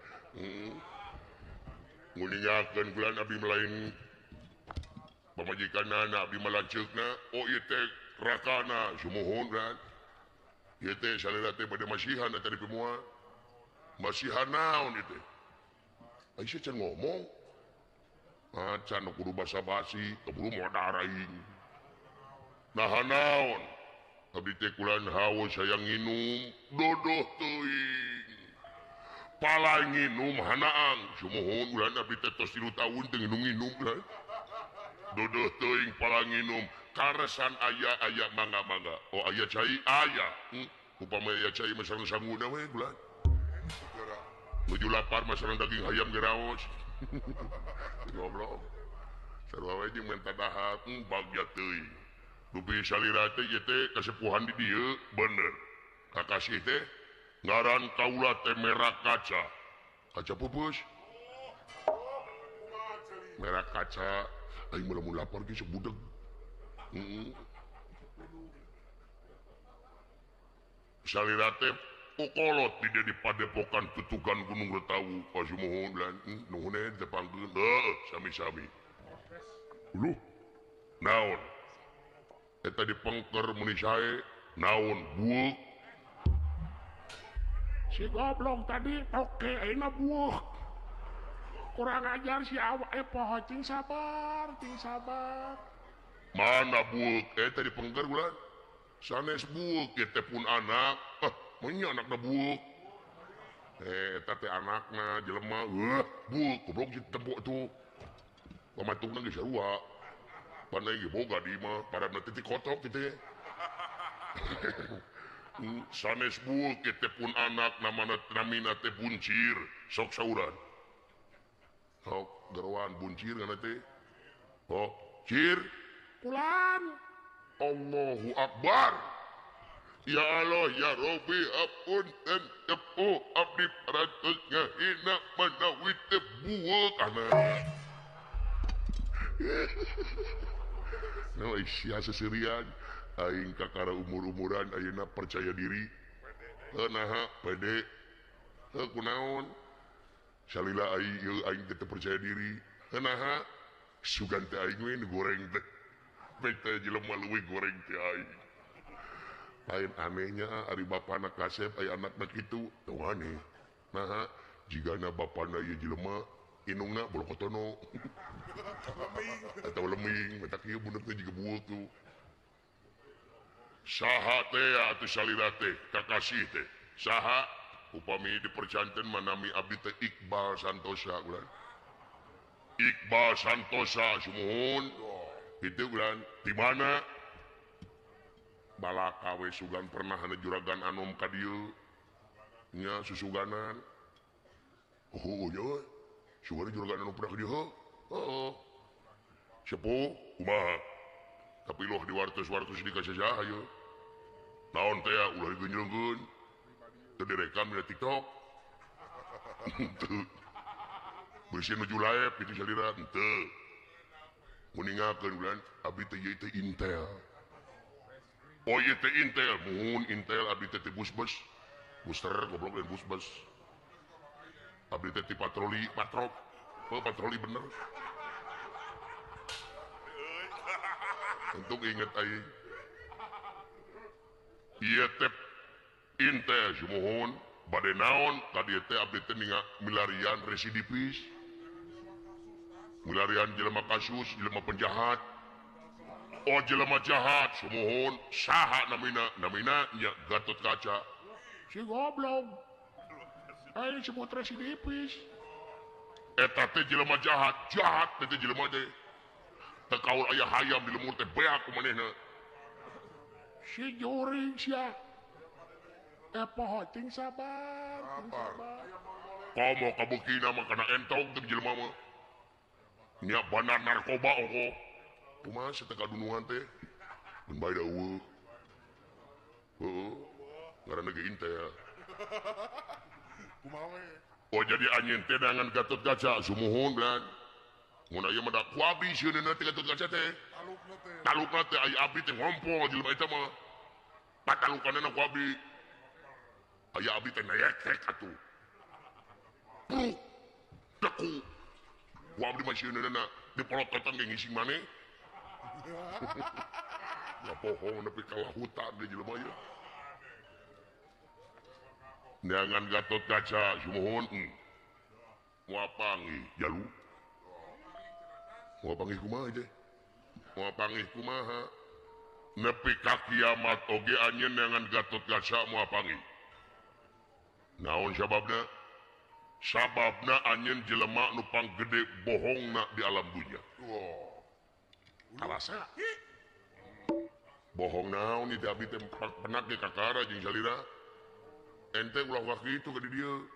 Nguningakeun kulan abdi melain pamajikanna abdi malanceukna. Oh ieu teh rakana sumuhun kan. Ieu teh salira teh bade masihan eta di moal. Masihan naon ieu teh? Aisyah can ngomong. Macan kudu basa-basi, keburu modar aing. Nah naon? Abdi teh kulan haus hayang nginum, dodoh teuing. pala nginum hanaang sumohon ulah abdi teh tos 3 tahun teu nginum ulah dodoh teuing pala nginum karesan aya mangga-mangga oh aya cai aya upama aya cai masalah sanguna we ulah nuju lapar masalah daging ayam geraos goblok sarua we jeung menta dahar bagja teuing dupi salira teh ieu teh kasepuhan di dieu bener kakasih teh ngaran kaula teh merah kaca pupus merah kaca aing melamun lapar ge sok budeg salira teh ukolot di padepokan tutukan Gunung Retawu pasumohon lan nuhun teh panggeun sami-sami uluh naon eta dipengker muni sae naon buuk si goblok tadi oke ayeuna buuk kurang ajar si awak poho ting sabar mana buuk eta dipengker ulah sanes buuk teh pun anak menya anakna buuk eta teh anakna jelema buuk goblok si tembok tuh pamatungna geus sarua pandai ge boga di mah paradna titik kotok kitu sanes buuk teh pun anak namina teh buncir sok sauran sok gerowan buncir kana teh oh cir pulan Allahu Akbar ya Allah ya Rabbi apunten tepu abdi paratos ngahina manawi teh buuk anak no sia seserian aing kakara umur-umuran ayeuna percaya diri naha pede kunaon salila aing teh percaya diri naha sugan teh aing we goreng teh bete jelema leuwih goreng teh aing lain anehnya ari bapana kasep aya anakna kitu teu aneh naha jigana bapana ieu jelema inungna bolokotono atau leming mata kieu bener teh jiga buuk tuh saha teh atuh salira teh kakasih teh saha upami dipercanten manami abdi teh Iqbal Santosa ulah Iqbal Santosa sumuhun itu ulah di mana balaka we sugan pernah hana juragan anom ka dieu nya susuganan oh nya sugan juragan anom pernah ka dieu heeh sepuh kumaha tapi loh di wartos-wartos di kasajaha ayeuna naon teh ulah digeunyeulkeun teu direkam dina TikTok teu bersih nuju live itu salira teu muningakeun bulan abdi teh ieu teh intel oh ieu teh intel muhun intel abdi teh busbus booster goblok dan busbus abdi teh patroli bener untuk inget aing ieu teh intel sumuhun bade naon ka dieu teh abdi teh milarian residipis milarian jelema kasus jelema penjahat oh jelema jahat sumuhun saha namina nya Gatot Kaca si goblok aing disebut residipis eta teh jelema jahat teh jelema teh teu kaul aya hayam di lemur teh beak ku manehna si juring sia poho ting sabar komo kabuktina mah kana entong teh jelema mah nya bandar narkoba oko kumaha sateka dunuhan teh mun bae da eueuh heuh ngaranna ge intel kumaha we oh jadi anjeun teh dengan Gatot Kaca sumuhun belan mun aya mah da ku abdi sieunna teh Gatot Kaca teh talukna teh aya abdi teh ngompo jelema eta mah patalukanna ku abdi aya abdi teh nayekrek atuh bruk deku ku abdi mah sieunna dipolototan ge ngising maneh ya pohon tapi kalahutan ge jelema ieu dengan Gatot Kaca sumuhun moal panggih jalu moal panggih kumaha teh moal panggih kumaha nepi ka kiamat oge anjeun dengan Gatot Kaca moal panggih naon sababna sababna anjeun jelema nu panggede bohongna di alam dunia. Kalasa. Bohong naon ieu abdi teh penak ge kakara jeung salira. Ente ulah kitu ka di dieu.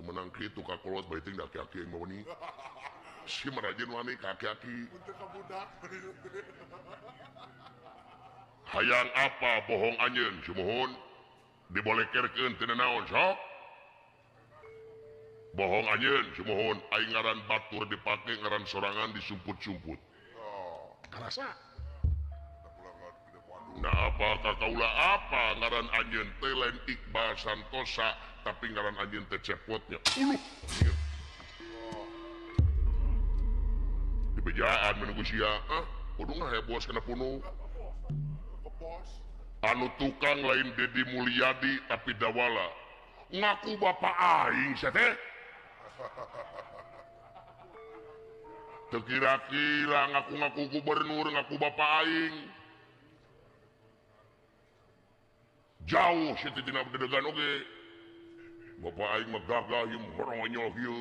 Menang kitu ka kolot bae teh aki-aki yang mawani. Si marajeun wani ka aki-aki. Hayang apa bohong anjeun sumohon dibolekerkeun teu naon sok. Bohong anjeun sumohon aing ngaran batur dipake ngaran sorangan disumput-sumput. Kalasa. Nah apa kakaula apa ngaran anjeun teh lain Iqbal Santosa tapi ngaran anjeun teh cepotnya. Di bejaan menunggu sia, kudu ngahebos kana punuh. Anu tukang lain Dedi Mulyadi tapi dawala ngaku bapak aing sia teh. Teu kira-kira ngaku-ngaku gubernur ngaku bapak aing. Jauh si tina dedegan oge. Bapak aing mah gagah ieu horonyol ieu.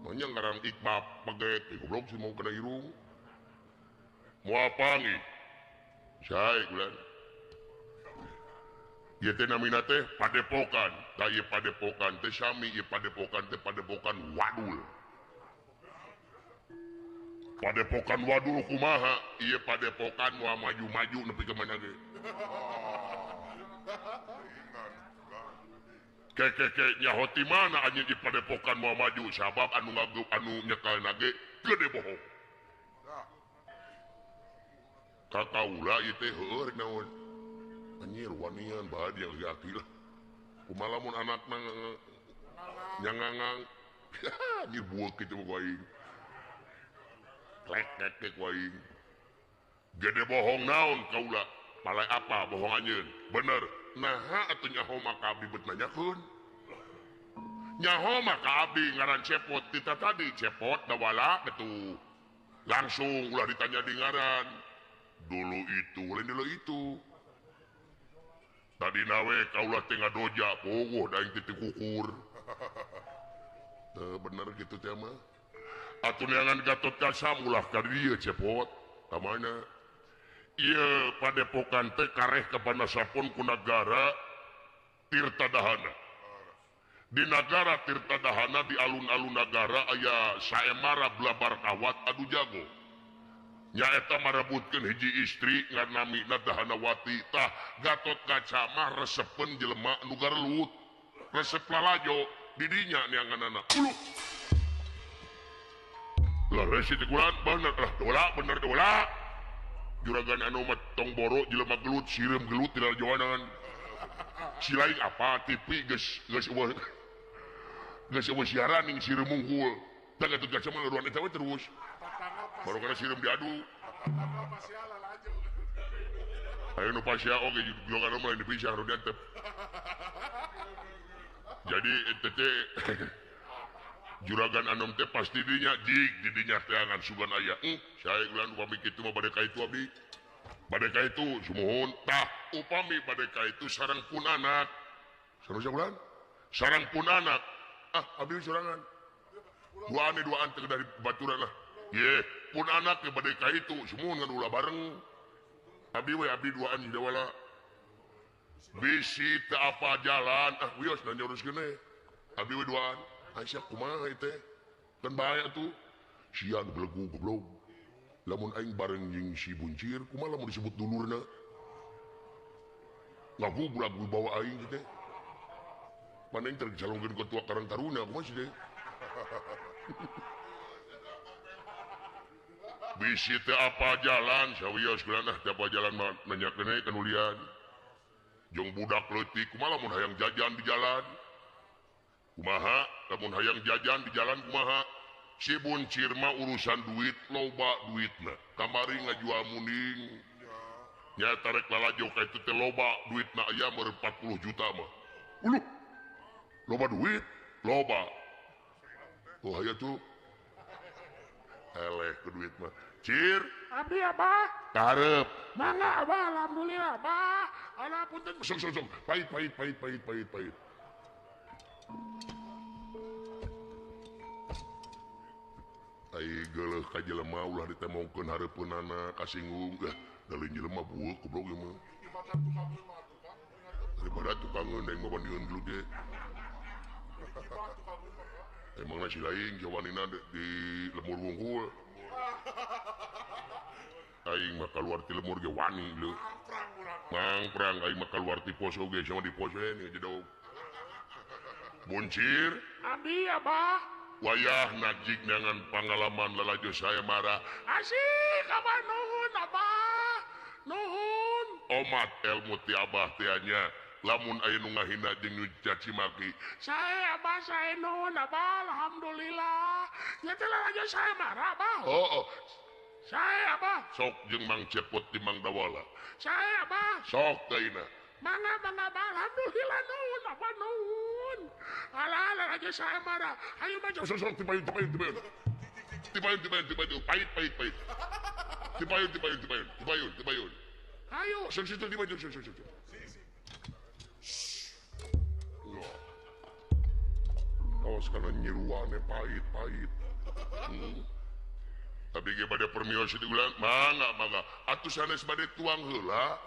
Manya ngaran Iqbal paget goblok si mau kena irung. Moal pangi. Sae bulan. Ieu teh namina teh padepokan. Da ieu padepokan teh sami ieu padepokan teh padepokan wadul. Padepokan wadul kumaha? Ieu padepokan moal maju-maju nepi ka mana ge. Keke nyahoti mana anjeun di padepokan moal maju sabab anu nyekalna ge gede bohong. Kakaula ieu teh heueuh rek naon. Anjir wanian bahagia laki lah. Kumaha lamun anakna nyangangang. Anjir bueuk kitu ku aing. Klek ku aing. Gede bohong naon kaula? Palai apa bohong anjeun? Bener. Naha atuh nyaho maka abdi beut nanyakeun. Nyaho maka abdi ngaran cepot tita tadi cepot dawala kitu. Langsung ulah ditanya di ngaran. Dulu itu, lain dulu itu. Tadi nawe kaulah tengah doja, pogoh daing titik kukur. Bener gitu teh mah. Atuh neangan Gatot Kaca ulah ka dieu cepot. Tamana ieu padepokan teh kareh kapanasapun ku nagara Tirtadahana. Di nagara Tirtadahana di alun-alun nagara aya saemara blabar kawat adu jago. Nyaeta marebutkeun hiji istri ngaranna namina Dahanawati. Tah Gatot Kaca mah resepen jelema nu garlut. Resep lalajo di dinya neanganana. Ulu. Lah resi teh kulan bener lah bener dola. Juragan anu mah tong boro jelema gelut sireum gelut tina joanan. Si lain apa tipi geus eueuh. Geus eueuh siaran ning sireum unggul. Da Gatot Kaca mah laruan eta we terus. Baru karena siram diadu. Ayo nu pasya oge juga kana mulai dipisah anu diantep. Jadi eta teh juragan anom teh pasti dinya jig di dinya teh angan sugan aya. Sae ulah upami kitu mah bade ka itu abdi. Bade ka itu sumohon tah upami bade ka itu sareng pun anak. Sareng ulan? Sareng pun anak. Abdi sorangan. Duaan teh dari baturan lah. Ye, pun anak ke badai ka itu semua ngan ulah bareng. Abdi we abdi duaan di dawala. Bisi teu apa jalan, wios dan nyoroskeun we. Abdi we duaan. Aisyah kumaha ieu teh? Kan bahaya tuh. Sia nu belegu goblok. Lamun aing bareng jeung si buncir, kumaha lamun disebut dulurna? Ngaku budak bawa aing teh. Mana yang tercalonkeun ketua Karang Taruna kumaha sih teh? Bisi teh apa jalan sawios kulanah teh apa jalan mah nanyakeun ka nulian. Jong budak leutik kumaha lamun hayang jajan di jalan. Kumaha lamun hayang jajan di jalan kumaha? Si buncir mah urusan duit loba duitna. Kamari ngajual muning. Nya tarek lalajo ka itu teh loba duitna aya meureun 40 juta mah. Uluh. Loba duit, loba. Oh aya tuh. Eleh ke duit mah. Cir. Abdi Abah. Karep. Mangga Abah, alhamdulillah Abah. Ala punten. Sok. Pahit. digeleh ka jelema ulah ditemongkeun hareupeunana kasinggung da lain jelema bueuk goblok ieu mah Ibarat tukang rumah tuh kan. daripada tukang ngeundeng mah bandieun dulu ge Ibarat tukang rumah kan. emang nasi lain jawanina di lemur wungkul aing mah kaluar ti lemur ge wani leuh Perang urang. mangprang aing mah kaluar ti poso ge sama di poso ini jedog buncir Abi abah. wayah najik dengan pengalaman lalajo saya marah Asik abah nuhun abah. Nuhun. omat ilmu ti abah tianya lamun aya nu ngahina jeung nu caci maki Saya abah saya nuhun abah. Alhamdulillah. Ya telah aja saya marah abah. oh Saya abah. sok jeung mang cepot di mang dawala Saya abah. sok kaina Mangga abah. Alhamdulillah nuhun abah nuhun. Alah aja saya marah. Ayo maju. sok tipayun pahit tipayun Ayo. sok tipayun awas kana nyiruane pahit tapi ge bade permios di ulang mangga atuh sanes bade tuang heula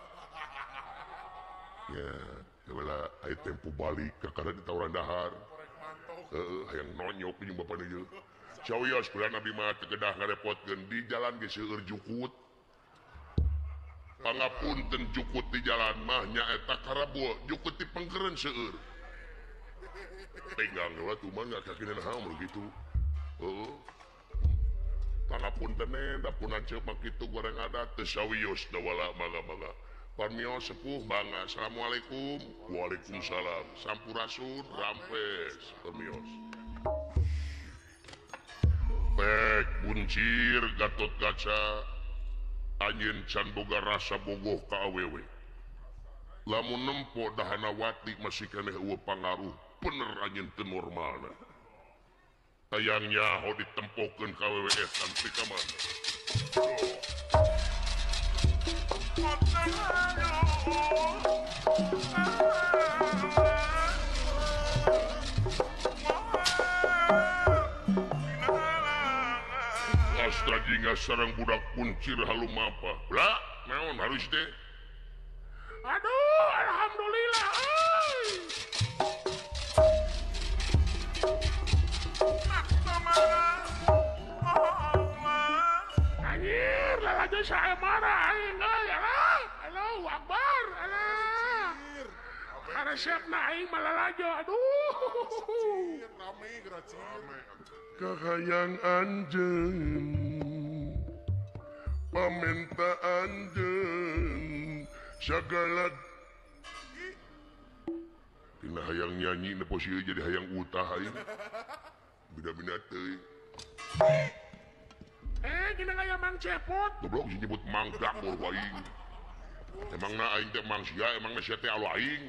ya heula aya tempo balik ka kana di tawuran dahar hayang nonyok jeung bapana ieu sawios kuliah nabi mah teu kedah ngarepotkeun di jalan ge seueur jukut pangapunten jukut di jalan mah nyaeta karabul jukut di pengkeureun seueur penggang heula tuh mah ngakakina naon begitu heuh pangapunten da punan ceuk mah kitu goreng adat teu sawios da wala mangga Parmios sepuh bangga. Assalamualaikum. Waalaikumsalam. Sampurasun rampes. Parmios. Pek buncir Gatot Kaca. Anjeun can boga rasa bogoh ka awewe. Lamun nempo dahanawati masih keneh eueuh pangaruh. Bener anjeun teu normalna. Tayangnya ho ditempokeun ka awewe etan teu ka mana. Astra jingga sarang budak kuncir halumapa. Lah, naon harus teh? Aduh, alhamdulillah. Anjir, lalajo saya marah aing ya lah. Allahu Akbar. Alah. Karesepna aing malalajo. Aduh. Rame geracir. Kakayang anjeun pamenta anjeun sagala tina hayang nyanyi nepo sieu jadi hayang utah aing bida-bida teuing Gina kaya Mang Cepot. goblok si nyebut mangdak mur aing emangna aing teh mang sia emangna sia teh alo aing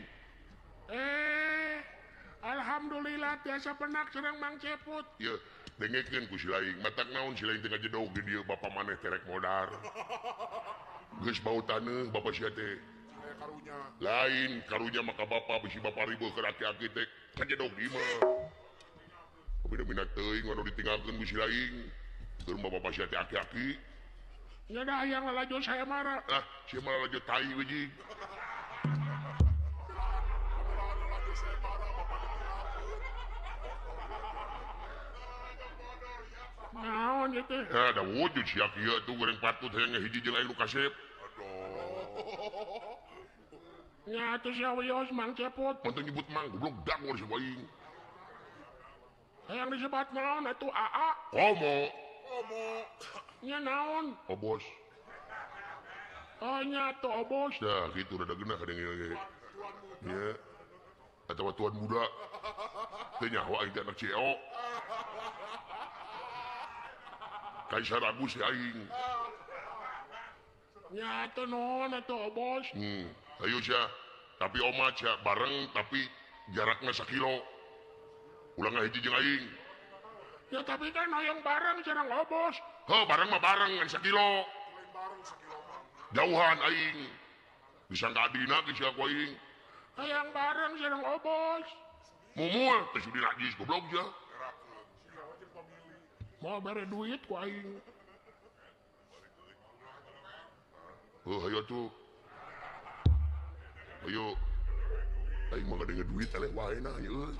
Alhamdulillah tiasa penak sareng Mang Cepot. ya dengekeun ku si laing matak naon si laing teh ngajedog di dieu bapa maneh terek modar geus bau taneuh bapa sia teh Karunya. lain karunya maka bapa bisi bapa ribu ke aki-aki teh ngajedog di mah beda-beda teuing anu ditinggalkeun bisi laing keur bapa sia teh aki-aki Ya dah yang lalajo saya marah. ah sia malah lanjut tai wiji Naon itu? ada wujud si aki tuh goreng patut hayang ngahiji jeung aing nu kasep Ya tuh si Awios Mang Cepot. manteng nyebut mang goblok dangor si aing Yang disebut naon atuh AA. komo Nya naon? obos Oh nya tuh obos. dah gitu rada geuna kadang ieu ya atawa tuan muda teu nyaho aing teh anak CEO Kaisar Agus si aing Nya tuh naon atuh obos. ayo sia tapi oma sia bareng tapi jaraknya 1 kilo ulang ngahiji jeung aing Ya tapi kan hayang bareng sareng obos. heuh bareng mah bareng ngan 1 kilo jauhan aing bisa ngadina ge sia ku aing Hayang bareng sareng obos. mumul teh sudi najis goblok sia mau bere duit ku aing. Ayo tuh. Ayo. Aing mah gak duit eleh wae nah ieu.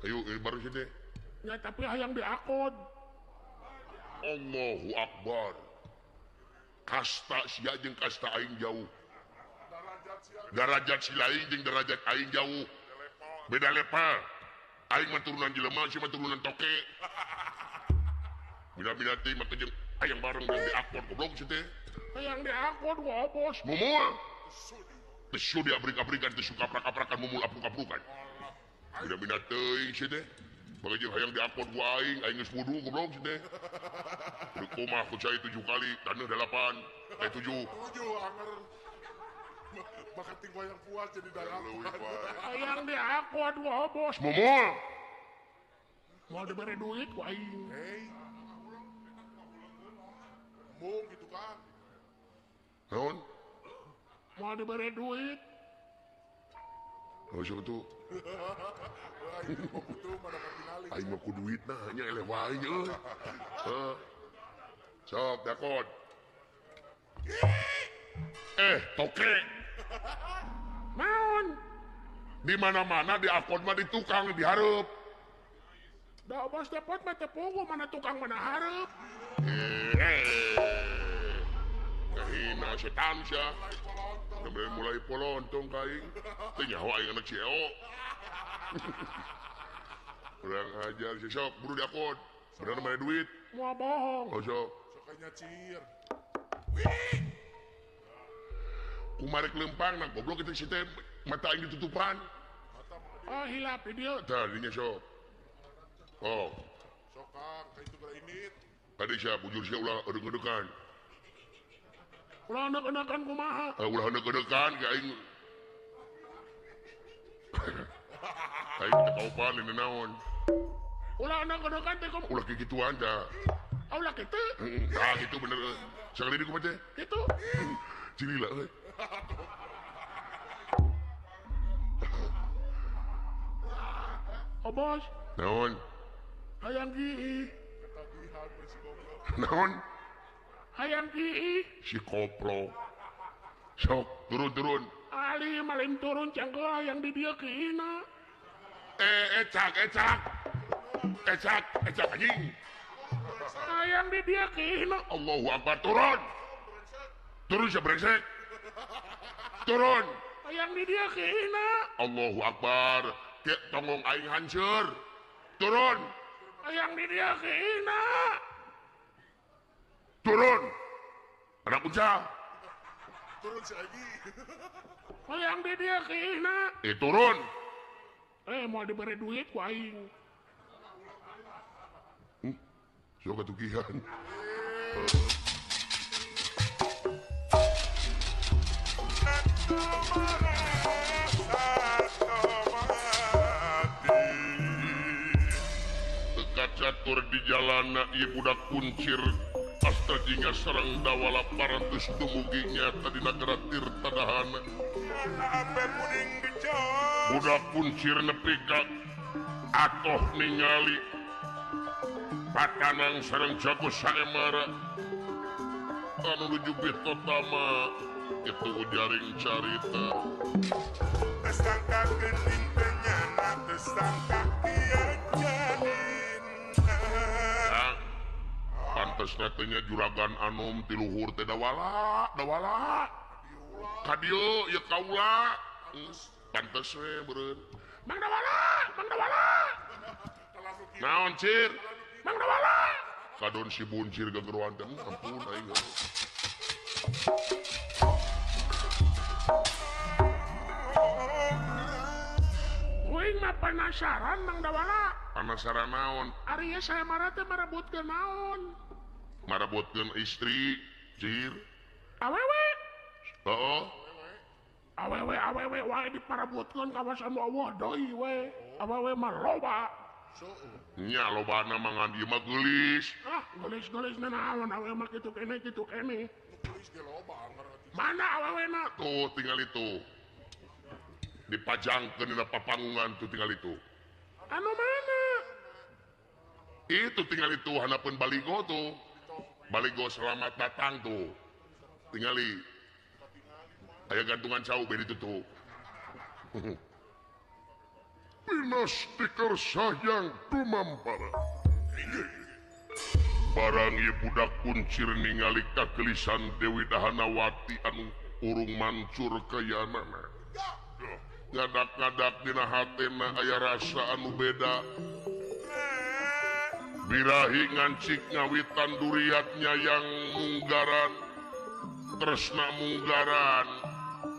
Ayo baru sini. Ya tapi hayang diakod. Allahu Akbar. Kasta sia jeung kasta aing jauh. Derajat si lain jeung derajat aing jauh. Beda level. Aing mah turunan jelema, si mah turunan toke. Bila-bila teh mah jeung hayang bareng jeung diakod goblok si teh. Hayang diakod ku bos. Mumul. Tesu diabrik-abrikan, tesu kaprak-kaprakan, mumul apruk-aprukan. Bila-bila teh si teh. Bagi jeung hayang diakod ku aing geus wudu goblok si teh. Kumaha ku cai 7 kali, taneuh 8, 7. 7 anger. Bakat tinggal yang kuat jadi dalaman. Hayang diakod ku bos. Mumul. Mau diberi duit ku aing. Hei. Mung gitu kan. Naon? Mau diberi duit. Oh siapa tuh? Aing mau butuh mana katinali. Aing mah ku duit nah, nya eleh wae nya euy. Sok dakot. Toke. Naon? Di mana-mana di akod mah di tukang di hareup. Da bos depot mah teu puguh mana tukang mana hareup. Kahina setan sia. Mulai polontong ka aing. Teu nyaho aing anak CEO. Kurang ajar si sok buru di akod. Bener mana duit. Mau bohong. Oh sok. Sokanya cir. Kumarek lempang nah goblok itu si teh mata aing ditutupan. Oh hilap dia. Tadinya sok. Oh, Sokang kayak itu gara ini. tadi siapa bujur siapa ulah edek-edekan. Ulah enak-enakan kumaha. Ulah edek-edekan ke aing. Aing teu kaupan ini naon. Ulah enak-enakan teh kumaha. Ulah kegituan dah. Ulah kitu. Ah gitu bener. Sekali di kumaha teh? Kitu. Cilila euy. Oh bos, Naon? hayang kieu. Ketagihan si goblok. Naon? Hayang kieu. Si koplo. Sok turun. Ali malin turun cangkeul hayang di dieu kiina. Ecak anjing. Hayang di dieu kiina. Allahu Akbar turun. Turun siapa brengsek? Turun. Hayang di dieu kiina. Allahu Akbar. Kek tongong aing hancur. Turun. Hayang di dieu kiina. Turun. Anak unca. Turun si Agi. Hayang di dieu kiina. Turun. Mau diberi duit ku aing. So katukihan. Teka catur di jalana ieu budak kuncir. Astajinya sareng dawala parantos dumuginya tadi nagara tirtadahana. Budak kuncir nepi ka atoh ningali patanang sareng jago saemara anu nuju bitotama itu jaring carita Tersangka gending penyana, tersangka kia janin. pantes netenya juragan anom tiluhur teh dawala kadio ya kaula pantes we beureun Mang Dawala. naon cir Mang Dawala. kadon si buncir gegeruan teh ampun aing Uing mah penasaran Mang Dawala. penasaran naon Ari saya marah teh marebutkeun naon? marabotkeun istri cir Awewe. heeh Awewe wae diparebutkeun kawasan Allah deui we. Awewe mah loba. nya lobana mangan ieu mah geulis Gelis-gelis naon awewe mah kitu kene. Tulis dia loba anger. Mana awewena? tuh tinggal itu dipajangkeun dina papangungan tuh tinggal itu Anu mana? Itu tinggal itu hanapeun baligo tuh. Baligo selamat datang tuh. Tingali. Aya gantungan cau beri tutup. Pinas tikar sayang dumampara. Barang ieu budak kuncir ningali kagelisan Dewi Dahanawati anu urung mancur kayanana. Ngadak-ngadak dina hatena aya rasa anu beda. Birahi ngancik ngawitan duriatnya yang munggaran. Tresna munggaran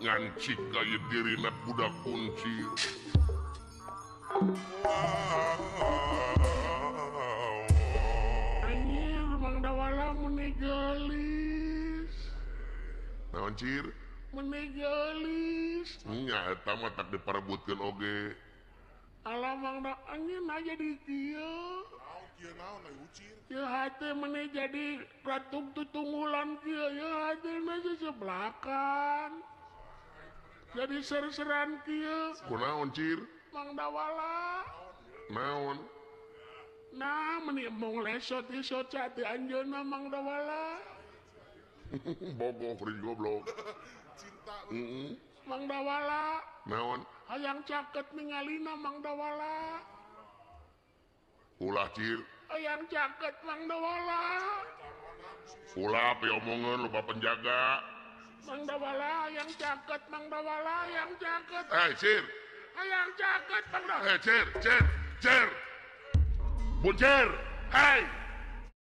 ngancik kaya dirina budak kuncir. Anjir, Mang Dawala menegalis. Naon cir? Menegalis. Nya eta mah tak diparebutkeun oge. Alah Mang Da, anjir aja di kieu. Naon kieu naon ai ucir. Ya hati mana jadi ratung tutunggulan kieu, ya hati aja sebelakan. Jadi ser-seran kieu. Kunaon cir? Mang Dawala. Naon? Nah, meni mau lesot isot cati anjeunna Mang Dawala. Bogoh ring goblok. Cinta Mang Dawala, Naon? hayang caket ningalina Mang Dawala. Ulah cir. Hayang caket Mang Dawala. Ulah pe omongeun lupa penjaga. Mang Dawala, hayang caket Mang Dawala, hayang caket. Cir. Hayang caket Mang Dawala. Cer. Buncir. Hei.